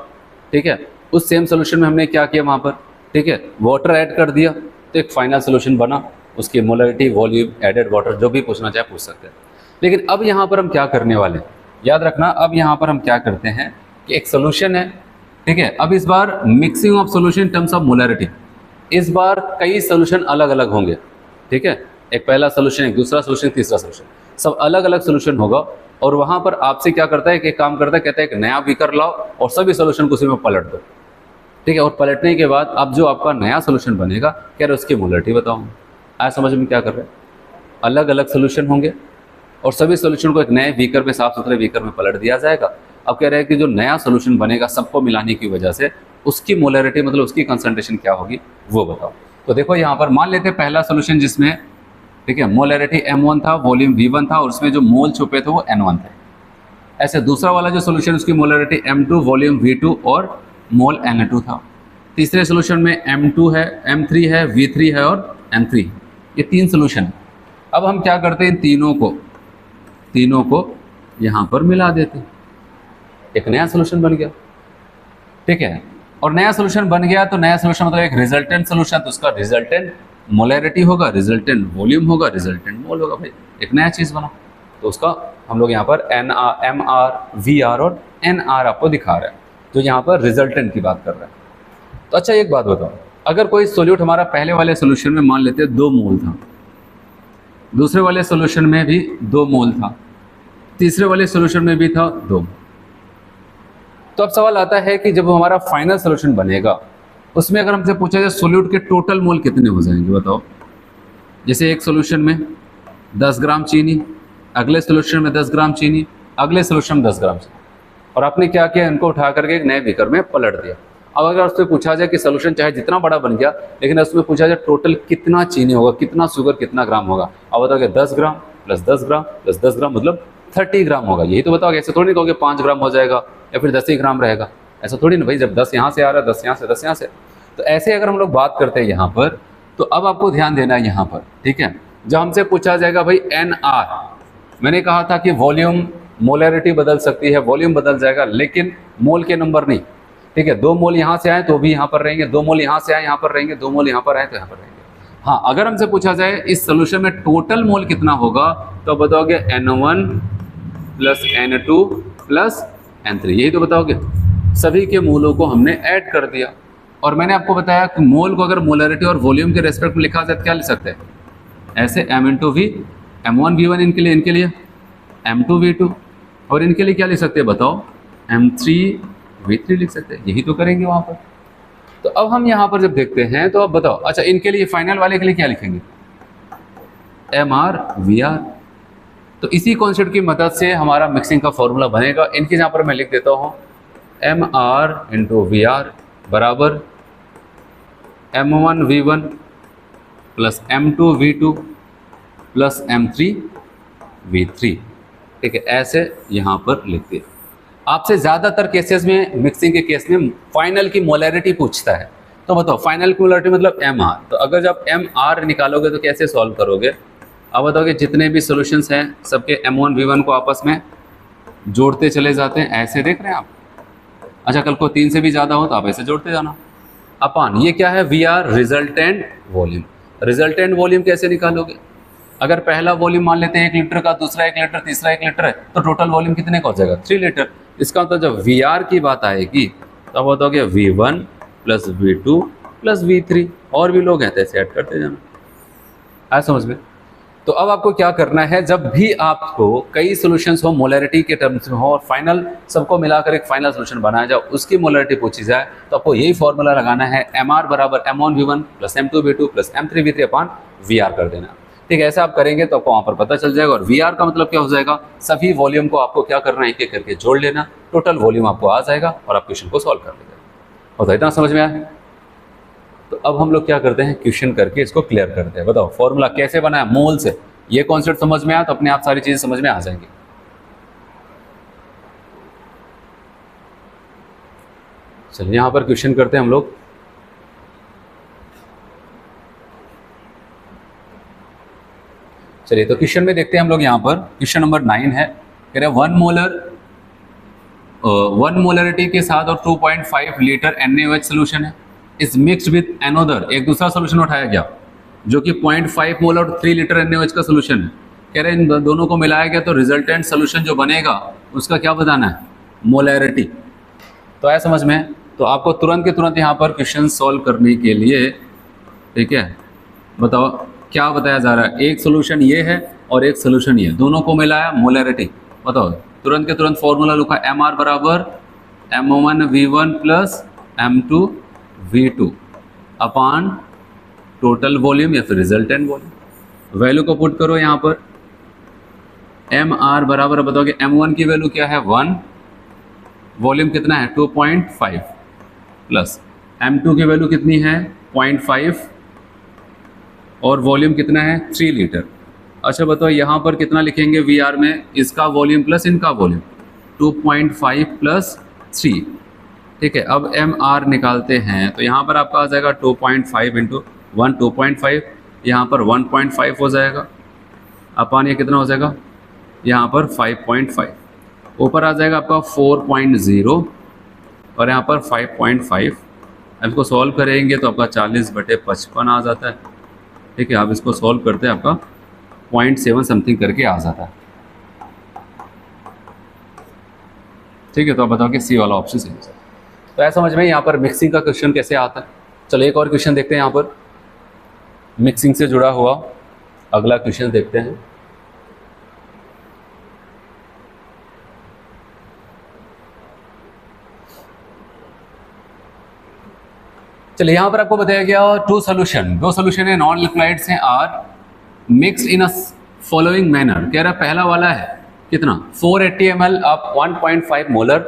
ठीक है, उस सेम सोल्यूशन में हमने क्या किया वहाँ पर, ठीक है, वाटर ऐड कर दिया, तो एक फाइनल सोल्यूशन बना, उसकी मोलरिटी, वॉल्यूम, एडेड वाटर, जो भी पूछना चाहे पूछ सकते हैं। लेकिन अब यहाँ पर हम क्या करने वाले हैं, याद रखना, अब यहाँ पर हम क्या करते हैं कि एक सोल्यूशन है, ठीक है, अब इस बार mixing of solution in terms of molarity, इस बार कई सोल्यूशन अलग अलग होंगे। ठीक है, एक पहला सोल्यूशन, एक दूसरा सोल्यूशन, तीसरा सोल्यूशन, सब अलग अलग सोल्यूशन होगा। और वहाँ पर आपसे क्या करता है कि एक काम करता है, कहता है एक नया बीकर लाओ और सभी सोल्यूशन को उसी में पलट दो, ठीक है। और पलटने के बाद अब जो आपका नया सोल्यूशन बनेगा, कह रहे उसकी मोलरिटी बताओ। आया समझ में क्या कर रहे हैं? अलग अलग सोल्यूशन होंगे और सभी सोल्यूशन को एक नए बीकर में, साफ सुथरे बीकर में पलट दिया जाएगा। अब कह रहे हैं कि जो नया सोल्यूशन बनेगा सबको मिलाने की वजह से उसकी मोलरिटी मतलब उसकी कंसंट्रेशन क्या होगी वो बताओ। तो देखो यहाँ पर मान लेते हैं पहला सोल्यूशन जिसमें, ठीक है, मोलरिटी M1 था, वॉल्यूम V1 था और उसमें जो मोल छुपे थे वो N1 थे। ऐसे दूसरा वाला जो सोल्यूशन उसकी मोलरिटी M2, वॉल्यूम V2 और मोल N2 था। तीसरे सोल्यूशन में M2 है, M3 है, V3 है और M3, ये तीन सोल्यूशन है। अब हम क्या करते हैं, इन तीनों को यहाँ पर मिला देते हैं, एक नया सोल्यूशन बन गया, ठीक है। और नया सोल्यूशन बन गया तो नया सोल्यूशन मतलब एक रिजल्टेंट सोल्यूशन, तो उसका रिजल्टेंट मोलरिटी होगा, रिजल्टेंट वॉल्यूम होगा, रिजल्टेंट मोल होगा, भाई एक नया चीज़ बना। तो उसका हम लोग यहाँ पर MR, VR और NR आपको दिखा रहे हैं, जो यहाँ पर रिजल्टेंट की बात कर रहे हैं। तो अच्छा एक बात बताओ, अगर कोई सोल्यूट हमारा पहले वाले सोल्यूशन में मान लेते हैं 2 मोल था, दूसरे वाले सोल्यूशन में भी 2 मोल था, तीसरे वाले सोल्यूशन में भी था 2 मोल, तो अब सवाल आता है कि जब हमारा फाइनल सोल्यूशन बनेगा उसमें अगर हमसे पूछा जाए सोल्यूट के टोटल मोल कितने हो जाएंगे बताओ। जैसे एक सोल्यूशन में 10 ग्राम चीनी, अगले सोल्यूशन में 10 ग्राम चीनी, अगले सोल्यूशन में 10 ग्राम चीनी, और आपने क्या किया, इनको उठा करके एक नए बीकर में पलट दिया। अब अगर उससे पूछा जाए कि सोल्यूशन चाहे जितना बड़ा बन गया, लेकिन उसमें पूछा जाए टोटल कितना चीनी होगा, कितना शुगर, कितना ग्राम होगा, अब बताओगे 10 ग्राम प्लस 10 ग्राम प्लस 10 ग्राम मतलब 30 ग्राम होगा, यही तो बताओगे। ऐसे थोड़ी नहीं कहोगे 5 ग्राम हो जाएगा या फिर 10 ही ग्राम रहेगा, ऐसा थोड़ी ना भाई, जब 10 यहाँ से आ रहा है, 10 यहाँ से, 10 यहाँ से। तो ऐसे अगर हम लोग बात करते हैं यहाँ पर, तो अब आपको ध्यान देना है यहाँ पर, ठीक है। जब हमसे पूछा जाएगा भाई NR, मैंने कहा था कि वॉल्यूम मोलरिटी बदल सकती है, वॉल्यूम बदल जाएगा लेकिन मोल के नंबर नहीं, ठीक है। 2 मोल यहाँ से आए तो भी यहाँ पर रहेंगे, 2 मोल यहाँ से आए यहाँ पर रहेंगे, 2 मोल यहाँ पर आए तो यहाँ पर रहेंगे। हाँ, अगर हमसे पूछा जाए इस सोल्यूशन में टोटल मोल कितना होगा, तो बताओगे N1 plus N2 plus N3, यही तो बताओगे। सभी के मोलों को हमने ऐड कर दिया, और मैंने आपको बताया कि मोल को अगर मोलरिटी और वॉल्यूम के रेस्पेक्ट में लिखा जाए तो क्या लिख सकते हैं, ऐसे M×V, M1 V1 इनके लिए M2 V2, और इनके लिए क्या लिख सकते हैं बताओ, M3 V3 लिख सकते हैं, यही तो करेंगे वहाँ पर। तो अब हम यहाँ पर जब देखते हैं तो अब बताओ, अच्छा इनके लिए फाइनल वाले के लिए क्या लिखेंगे, MR VR। तो इसी कॉन्सेप्ट की मदद से हमारा मिक्सिंग का फॉर्मूला बनेगा। इनके यहाँ पर मैं लिख देता हूँ MR×VR बराबर M1 V1 plus M2 V2 plus M3 V3, ठीक है। ऐसे यहाँ पर लिख दिया। आपसे ज़्यादातर केसेस में, मिक्सिंग के केस में फाइनल की मोलरिटी पूछता है, तो बताओ फाइनल की मोलरिटी मतलब MR। तो अगर जब MR निकालोगे तो कैसे सॉल्व करोगे, अब बताओगे जितने भी सॉल्यूशंस हैं सबके M1 V1 को आपस में जोड़ते चले जाते हैं, ऐसे देख रहे हैं आप। अच्छा कल को 3 से भी ज़्यादा हो तो आप ऐसे जोड़ते जाना। अपन ये क्या है, VR resultant volume. Resultant volume कैसे निकालोगे, अगर पहला वॉल्यूम मान लेते हैं 1 लीटर का, दूसरा 1 लीटर, तीसरा 1 लीटर है, तो टोटल वॉल्यूम कितने का हो जाएगा, 3 लीटर। इसका मतलब जब VR की बात आएगी तब बताओगे V1 plus V2 plus V3, और भी लोग हैं तो ऐसे ऐड करते जाना। आया समझ में। तो अब आपको क्या करना है, जब भी आपको कई सॉल्यूशंस हो, मोलरिटी के टर्म्स में हो, और फाइनल सबको मिलाकर एक फाइनल सॉल्यूशन बनाया जाए, उसकी मोलरिटी पूछी जाए, तो आपको यही फॉर्मूला लगाना है, MR बराबर M1 V1 plus M2 V2 plus M3 V3 अपान VR कर देना। ठीक है, ऐसा आप करेंगे तो आपको वहाँ पर पता चल जाएगा। और VR का मतलब क्या हो जाएगा, सभी वॉल्यूम को आपको क्या करना है, एक एक करके जोड़ लेना, टोटल वॉल्यूम आपको आ जाएगा और आप क्वेश्चन को सॉल्व कर लेंगे। और इतना समझ में आया। तो अब हम लोग क्या करते हैं, क्वेश्चन करके इसको क्लियर करते हैं। बताओ फॉर्मूला कैसे बना है, मोल से। ये कॉन्सेप्ट समझ में आया तो अपने आप सारी चीजें समझ में आ जाएंगी। चलिए यहाँ पर क्वेश्चन करते हैं हम लोग। चलिए तो क्वेश्चन में देखते हैं हम लोग। यहाँ पर क्वेश्चन नंबर 9 है, कह रहे 1 मोलरिटी के साथ और 2.5 लीटर NaOH सोल्यूशन है, इज मिक्स्ड विद एनोदर। एक दूसरा सोल्यूशन उठाया गया जो कि 0.5 मोल और 3 लीटर NaOH का सोल्यूशन है। कह रहे इन दोनों को मिलाया गया तो रिजल्टेंट सोल्यूशन जो बनेगा उसका क्या बताना है, मोलरिटी। तो आया समझ में। तो आपको तुरंत के तुरंत यहाँ पर क्वेश्चन सॉल्व करने के लिए, ठीक है, बताओ क्या बताया जा रहा है, एक सोल्यूशन ये है और एक सोल्यूशन ये, दोनों को मिलाया मोलैरिटी। बताओ, तुरंत के तुरंत फॉर्मूला लिखा, एम आर बराबर M1V1 प्लस M2V2 अपान टोटल वॉल्यूम या फिर रिजल्टेंट वॉल्यूम। वैल्यू को पुट करो यहाँ पर, एम आर बराबर बताओगे M1 की वैल्यू क्या है 1, वॉल्यूम कितना है 2.5 प्लस M2 की वैल्यू कितनी है 0.5 और वॉल्यूम कितना है 3 लीटर। अच्छा बताओ यहाँ पर कितना लिखेंगे VR में, इसका वॉल्यूम प्लस इनका वॉल्यूम 2.5 प्लस 3। ठीक है, अब MR निकालते हैं तो यहाँ पर आपका आ जाएगा 2.5 इंटू 1 2.5, यहाँ पर 1.5 हो जाएगा अपान ये कितना हो जाएगा यहाँ पर 5.5, ऊपर आ जाएगा आपका 4.0 और यहाँ पर 5.5। अब इसको सॉल्व करेंगे तो आपका 40/55 आ जाता है। ठीक है, आप इसको सॉल्व करते हैं आपका 0.7 समथिंग करके आ जाता है। ठीक है, तो आप बताओ कि सी वाला ऑप्शन सही है। तो ऐसा समझ में यहाँ पर मिक्सिंग का क्वेश्चन कैसे आता है। चलो एक और क्वेश्चन देखते हैं, यहाँ पर मिक्सिंग से जुड़ा हुआ अगला क्वेश्चन देखते हैं। चलिए यहाँ पर आपको बताया गया दो सोल्यूशन है, नॉन लिक्विड्स हैं, are mix in a following manner. कह रहा है पहला वाला है कितना 480 ml ऑफ 1.5 मोलर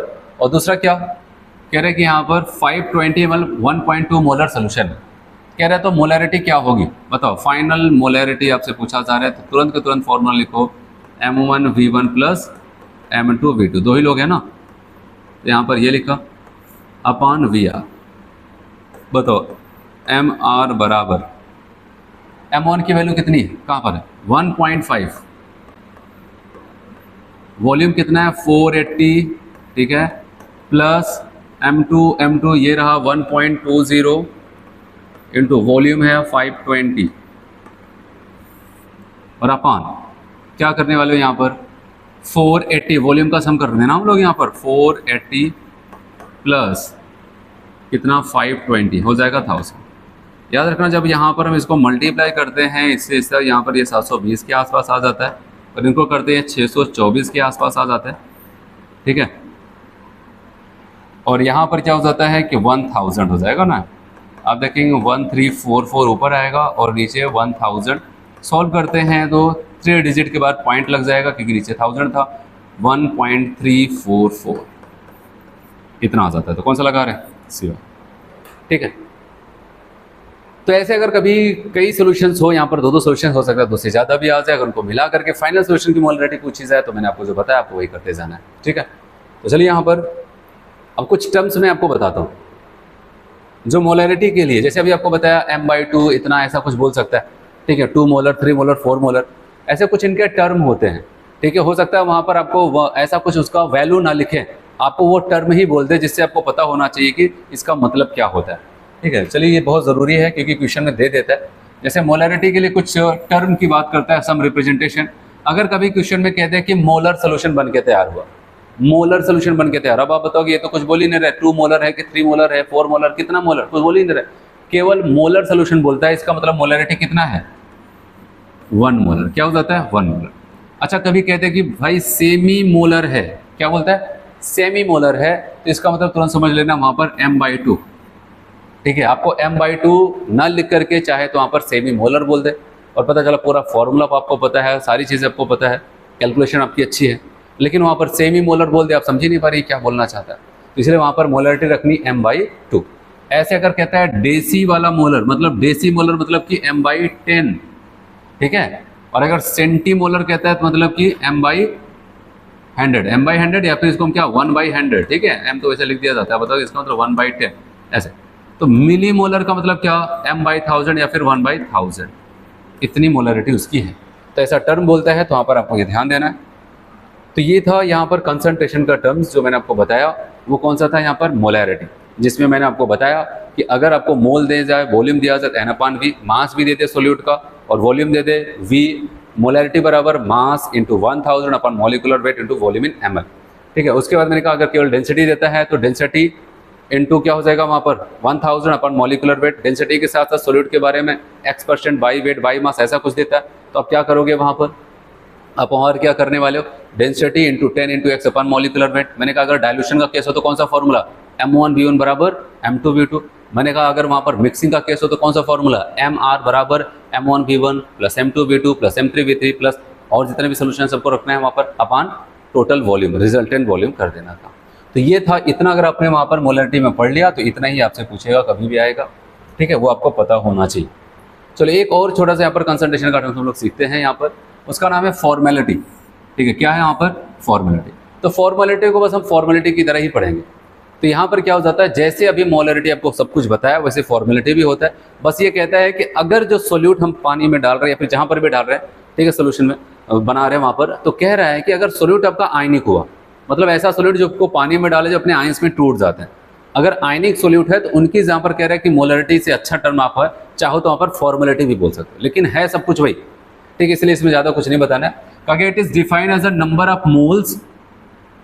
और दूसरा क्या कह रहे हैं कि यहाँ पर 520 ml 1.2 मोलर सोल्यूशन है। कह रहा है तो मोलैरिटी क्या होगी बताओ, फाइनल मोलैरिटी आपसे पूछा जा रहा है। तो तुरंत के तुरंत फॉर्मूला लिखो, M1V1 प्लस M2V2, दो ही लोग हैं ना, तो यहाँ पर ये लिखा अपान VR। बताओ MR बराबर M1 की वैल्यू कितनी है, कहाँ पर है 1.5, वॉल्यूम कितना है 480, ठीक है, प्लस M2 ये रहा 1.20 इंटू वॉल्यूम है 520 और अपान क्या करने वाले हो यहाँ पर 480, वॉल्यूम का सम कर देना हम लोग यहाँ पर 480 प्लस कितना 520 हो जाएगा 1000। याद रखना जब यहाँ पर हम इसको मल्टीप्लाई करते हैं इससे यहाँ पर ये 720 के आसपास आ जाता है और इनको करते हैं 624 के आसपास आ जाता है। ठीक है, और यहाँ पर क्या हो जाता है कि 1000 हो जाएगा ना। आप देखेंगे 1344 ऊपर आएगा और नीचे 1000। सॉल्व करते हैं तो 3 डिजिट के बाद पॉइंट लग जाएगा क्योंकि नीचे 1000 था, 1.344 इतना आ जाता है। तो कौन सा लगा रहे हैं सी। ठीक है, तो ऐसे अगर कभी कई सॉल्यूशंस हो, यहाँ पर दो सॉल्यूशन हो सकता है, दो से ज़्यादा भी आ जाए, अगर उनको मिला करके फाइनल सॉल्यूशन की मोलैरिटी पूछी जाए तो मैंने आपको जो बताया आपको वही करते जाना है। ठीक है, तो चलिए यहाँ पर अब कुछ टर्म्स मैं आपको बताता हूँ जो मोलैरिटी के लिए, जैसे अभी आपको बताया M/2 इतना, ऐसा कुछ बोल सकता है। ठीक है, 2 मोलर 3 मोलर 4 मोलर ऐसे कुछ इनके टर्म होते हैं। ठीक है, हो सकता है वहाँ पर आपको ऐसा कुछ उसका वैल्यू ना लिखें, आपको वो टर्म ही बोल दे जिससे आपको पता होना चाहिए कि इसका मतलब क्या होता है। ठीक है, चलिए ये बहुत ज़रूरी है क्योंकि क्वेश्चन में दे देता है। जैसे मोलैरिटी के लिए कुछ टर्म की बात करता है, सम रिप्रेजेंटेशन। अगर कभी क्वेश्चन में कहते हैं कि मोलर सोल्यूशन बन के तैयार हुआ, मोलर सोल्यूशन बन के तैयार, अब आप बताओगे ये तो कुछ बोल ही नहीं रहे, 2 मोलर है कि 3 मोलर है 4 मोलर, कितना मोलर कुछ बोल ही नहीं रहे, केवल मोलर सोल्यूशन बोलता है। इसका मतलब मोलैरिटी कितना है 1 मोलर। क्या हो जाता है 1 मोलर। अच्छा, कभी कहते हैं कि भाई सेमी मोलर है, क्या बोलता है सेमी मोलर है, तो इसका मतलब तुरंत समझ लेना वहाँ पर M/2। ठीक है, आपको M/2 ना लिख करके चाहे तो वहाँ पर सेमी मोलर बोल दे और पता चला पूरा फॉर्मूला आपको पता है, सारी चीज़ें आपको पता है, कैलकुलेशन आपकी अच्छी है, लेकिन वहाँ पर सेमी मोलर बोल दे, आप समझ ही नहीं पा रही क्या बोलना चाहता है, तो इसलिए वहाँ पर मोलैरिटी रखनी M/2। ऐसे अगर कहता है डेसी वाला मोलर, मतलब डेसी मोलर मतलब कि M/10। ठीक है, और अगर सेंटी मोलर कहता है तो मतलब कि M/100 या फिर इसको हम क्या 1/100। ठीक है, M तो वैसे लिख दिया जाता है, बताओ इसका मतलब 1/10 ऐसे। तो मिली मोलर का मतलब क्या M/1000 या फिर 1/1000, इतनी मोलैरिटी उसकी है। तो ऐसा टर्म बोलता है, तो वहाँ पर आपको ये ध्यान देना है। तो ये था यहाँ पर कंसंट्रेशन का टर्म्स जो मैंने आपको बताया, वो कौन सा था यहाँ पर मोलैरिटी, जिसमें मैंने आपको बताया कि अगर आपको मोल दे जाए, वॉल्यूम दिया जाए N/V, मास भी दे दे सोल्यूट का और वॉल्यूम दे दे V, मोलैरिटी बराबर mass into 1000 upon molecular weight into volume इन ml। ठीक है, उसके बाद मैंने कहा अगर केवल डेंसिटी देता है तो डेंसिटी इनटू क्या हो जाएगा वहाँ पर 1000 अपन मॉलिकुलर वेट। डेंसिटी के साथ साथ सॉल्यूट के बारे में x% by weight by mass ऐसा कुछ देता है, तो आप क्या करोगे वहाँ पर, आप और क्या करने वाले हो, density into 10 into x upon molecular weight. मैंने कहा अगर डायल्यूशन का केस हो तो कौन सा फॉर्मूला, M1V1 बराबर M2V2। मैंने कहा अगर वहाँ पर मिक्सिंग का केस हो तो कौन सा फॉर्मूला, MR बराबर M1V1 plus M2V2 plus M3V3 plus और जितने भी सोल्यूशन सबको रखना है वहाँ पर अपान टोटल वॉल्यूम, रिजल्टेंट वॉल्यूम कर देना था। तो ये था, इतना अगर आपने वहाँ पर मोलरिटी में पढ़ लिया तो इतना ही आपसे पूछेगा, कभी भी आएगा, ठीक है, वो आपको पता होना चाहिए। चलो एक और छोटा सा यहाँ पर कंसंट्रेशन का टर्म हम लोग सीखते हैं यहाँ पर, उसका नाम है फॉर्मेलिटी, ठीक है। क्या है यहाँ पर, फॉर्मेलिटी। तो फॉर्मेलिटी को बस हम फॉर्मेलिटी की तरह ही पढ़ेंगे। तो यहाँ पर क्या हो जाता है, जैसे अभी मोलरिटी आपको सब कुछ बताया वैसे फॉर्मेलिटी भी होता है। बस ये कहता है कि अगर जो सोल्यूट हम पानी में डाल रहे हैं या फिर जहाँ पर भी डाल रहे हैं, ठीक है, सोल्यूशन में बना रहे हैं वहाँ पर, तो कह रहा है कि अगर सोल्यूट आपका आयनिक हुआ, मतलब ऐसा सोल्यूट जो आपको पानी में डाले जो अपने आयंस में टूट जाते हैं, अगर आयनिक सोल्यूट है तो उनकी जहाँ पर कह रहा है कि मोलरिटी से अच्छा टर्म आप है चाहो तो वहाँ पर फॉर्मेलिटी भी बोल सकते हो, लेकिन है सब कुछ वही, ठीक है, इसलिए इसमें ज़्यादा कुछ नहीं बताना है। कहा it is defined as a number of moles,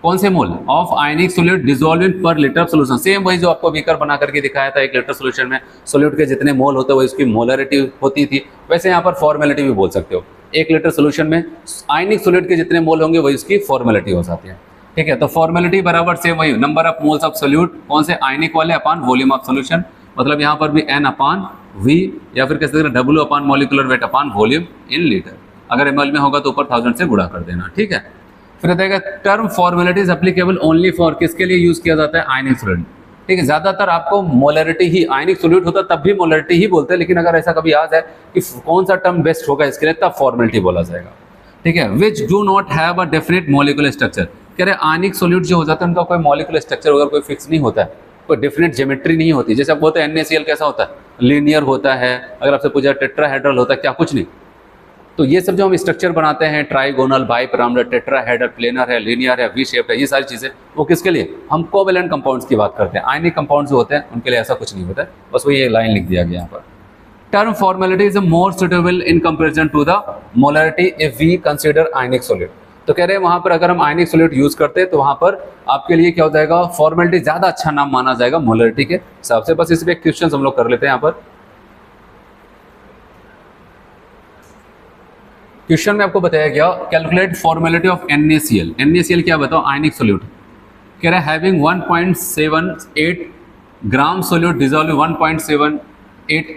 कौन से mole, of ionic solute dissolve in per litre solution. Same वही जो आपको बीकर बना करके दिखाया था, 1 लीटर सोल्यूशन में सोल्यूट के जितने मोल होते हैं वही उसकी मोलरिटी होती थी, वैसे यहाँ पर फॉर्मेलिटी भी बोल सकते हो। 1 लीटर सोल्यूशन में आयनिक सोल्यूट के जितने मोल होंगे वही उसकी फॉर्मेलिटी हो जाती है, ठीक है। तो फॉर्मेलिटी बराबर सेम वही, number of moles of solute, कौन से, आयनिक वाले, अपान वॉल्यूम ऑफ सोल्यूशन, मतलब यहाँ पर भी N अपान V या फिर कैसे W upon molecular wait upon volume in litre. अगर ml में होगा तो ऊपर 1000 से गुणा कर देना, ठीक है। फिर बताएगा term formality is applicable only for, किसके लिए यूज किया जाता है, आयनिक सोल्यूट, ठीक है। ज्यादातर आपको मोलरिटी ही, आयनिक सोल्यूट होता तब भी मोलरिटी ही बोलते हैं, लेकिन अगर ऐसा कभी याद है कि कौन सा टर्म बेस्ट होगा इसके लिए, तब फॉर्मेलिटी बोला जाएगा, ठीक है। Which do not have a definite molecular structure, कह रहे आयनिक सोल्यूट जो हो जाता है उनका कोई मॉलिक्यूलर स्ट्रक्चर वगैरह कोई फिक्स नहीं होता है, कोई डेफिनेट ज्योमेट्री नहीं होती। जैसे आप बोलते हैं NaCl कैसा होता है, लीनियर होता है, अगर आपसे पूछा टेट्राहेड्रल होता है, क्या कुछ नहीं। तो ये सब जो हम स्ट्रक्चर बनाते हैं, ट्राइगोनल, बाइपिरामिडल, टेट्राहेड्रल, प्लेनर है, लीनियर है, वी शेप है, ये सारी चीज़ें वो किसके लिए, हम कोवेलेंट कंपाउंड्स की बात करते हैं। आयनिक कंपाउंड्स जो होते हैं उनके लिए ऐसा कुछ नहीं होता है, बस वही एक लाइन लिख दिया गया यहाँ पर। Term formality is more suitable in comparison to the molarity if we consider ionic solute. तो कह रहे हैं वहां पर अगर हम आयनिक सोल्यूट यूज करते हैं तो वहां पर आपके लिए क्या हो जाएगा, फॉर्मेलिटी ज्यादा अच्छा नाम माना जाएगा मोलरिटी के हिसाब से। बस इस पे क्वेश्चन हम लोग कर लेते हैं। यहाँ पर क्वेश्चन में आपको बताया गया calculate formality of NaCl। NaCl क्या बताओ, आयनिक सोल्यूट। कह रहा है हैविंग 1.78 ग्राम सोल्यूट डिजॉल्व 1.78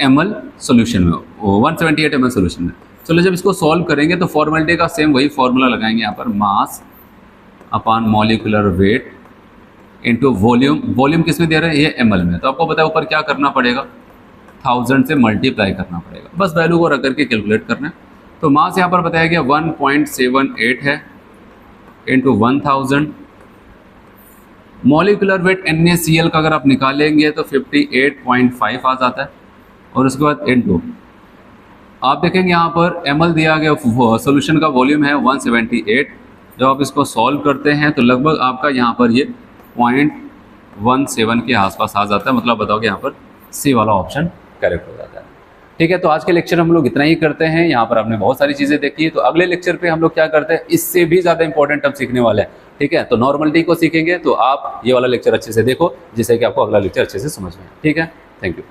ml सोल्यूशन में, 178 ml सोल्यूशन में। चलो जब इसको सॉल्व करेंगे तो फॉर्मेलिटी का सेम वही फॉर्मूला लगाएंगे यहाँ पर, mass upon molecular weight into volume. Volume किस में दे रहे हैं, ये ml में, तो आपको पता है ऊपर क्या करना पड़ेगा, 1000 से मल्टीप्लाई करना पड़ेगा, बस वैल्यू को रख करके कैलकुलेट करना है। तो मास यहाँ पर बताया गया 1.78 है इंटू 1000। मॉलिकुलर वेट NaCl का अगर आप निकालेंगे तो 58.5 आ जाता है, और उसके बाद इंटू आप देखेंगे यहाँ पर ml दिया गया, सोल्यूशन का वॉल्यूम है 178। जब आप इसको सॉल्व करते हैं तो लगभग आपका यहाँ पर ये 0.17 के आसपास आ जाता है, मतलब बताओगे यहाँ पर C वाला ऑप्शन करेक्ट हो जाता है, ठीक है। तो आज के लेक्चर हम लोग इतना ही करते हैं। यहाँ पर आपने बहुत सारी चीज़ें देखी, तो अगले लेक्चर पे हम लोग क्या करते हैं, इससे भी ज़्यादा इंपॉर्टेंट टर्म सीखने वाले हैं, ठीक है। तो नॉर्मलिटी को सीखेंगे, तो आप ये वाला लेक्चर अच्छे से देखो जिससे कि आपको अगला लेक्चर अच्छे से समझ में आए, ठीक है। Thank you.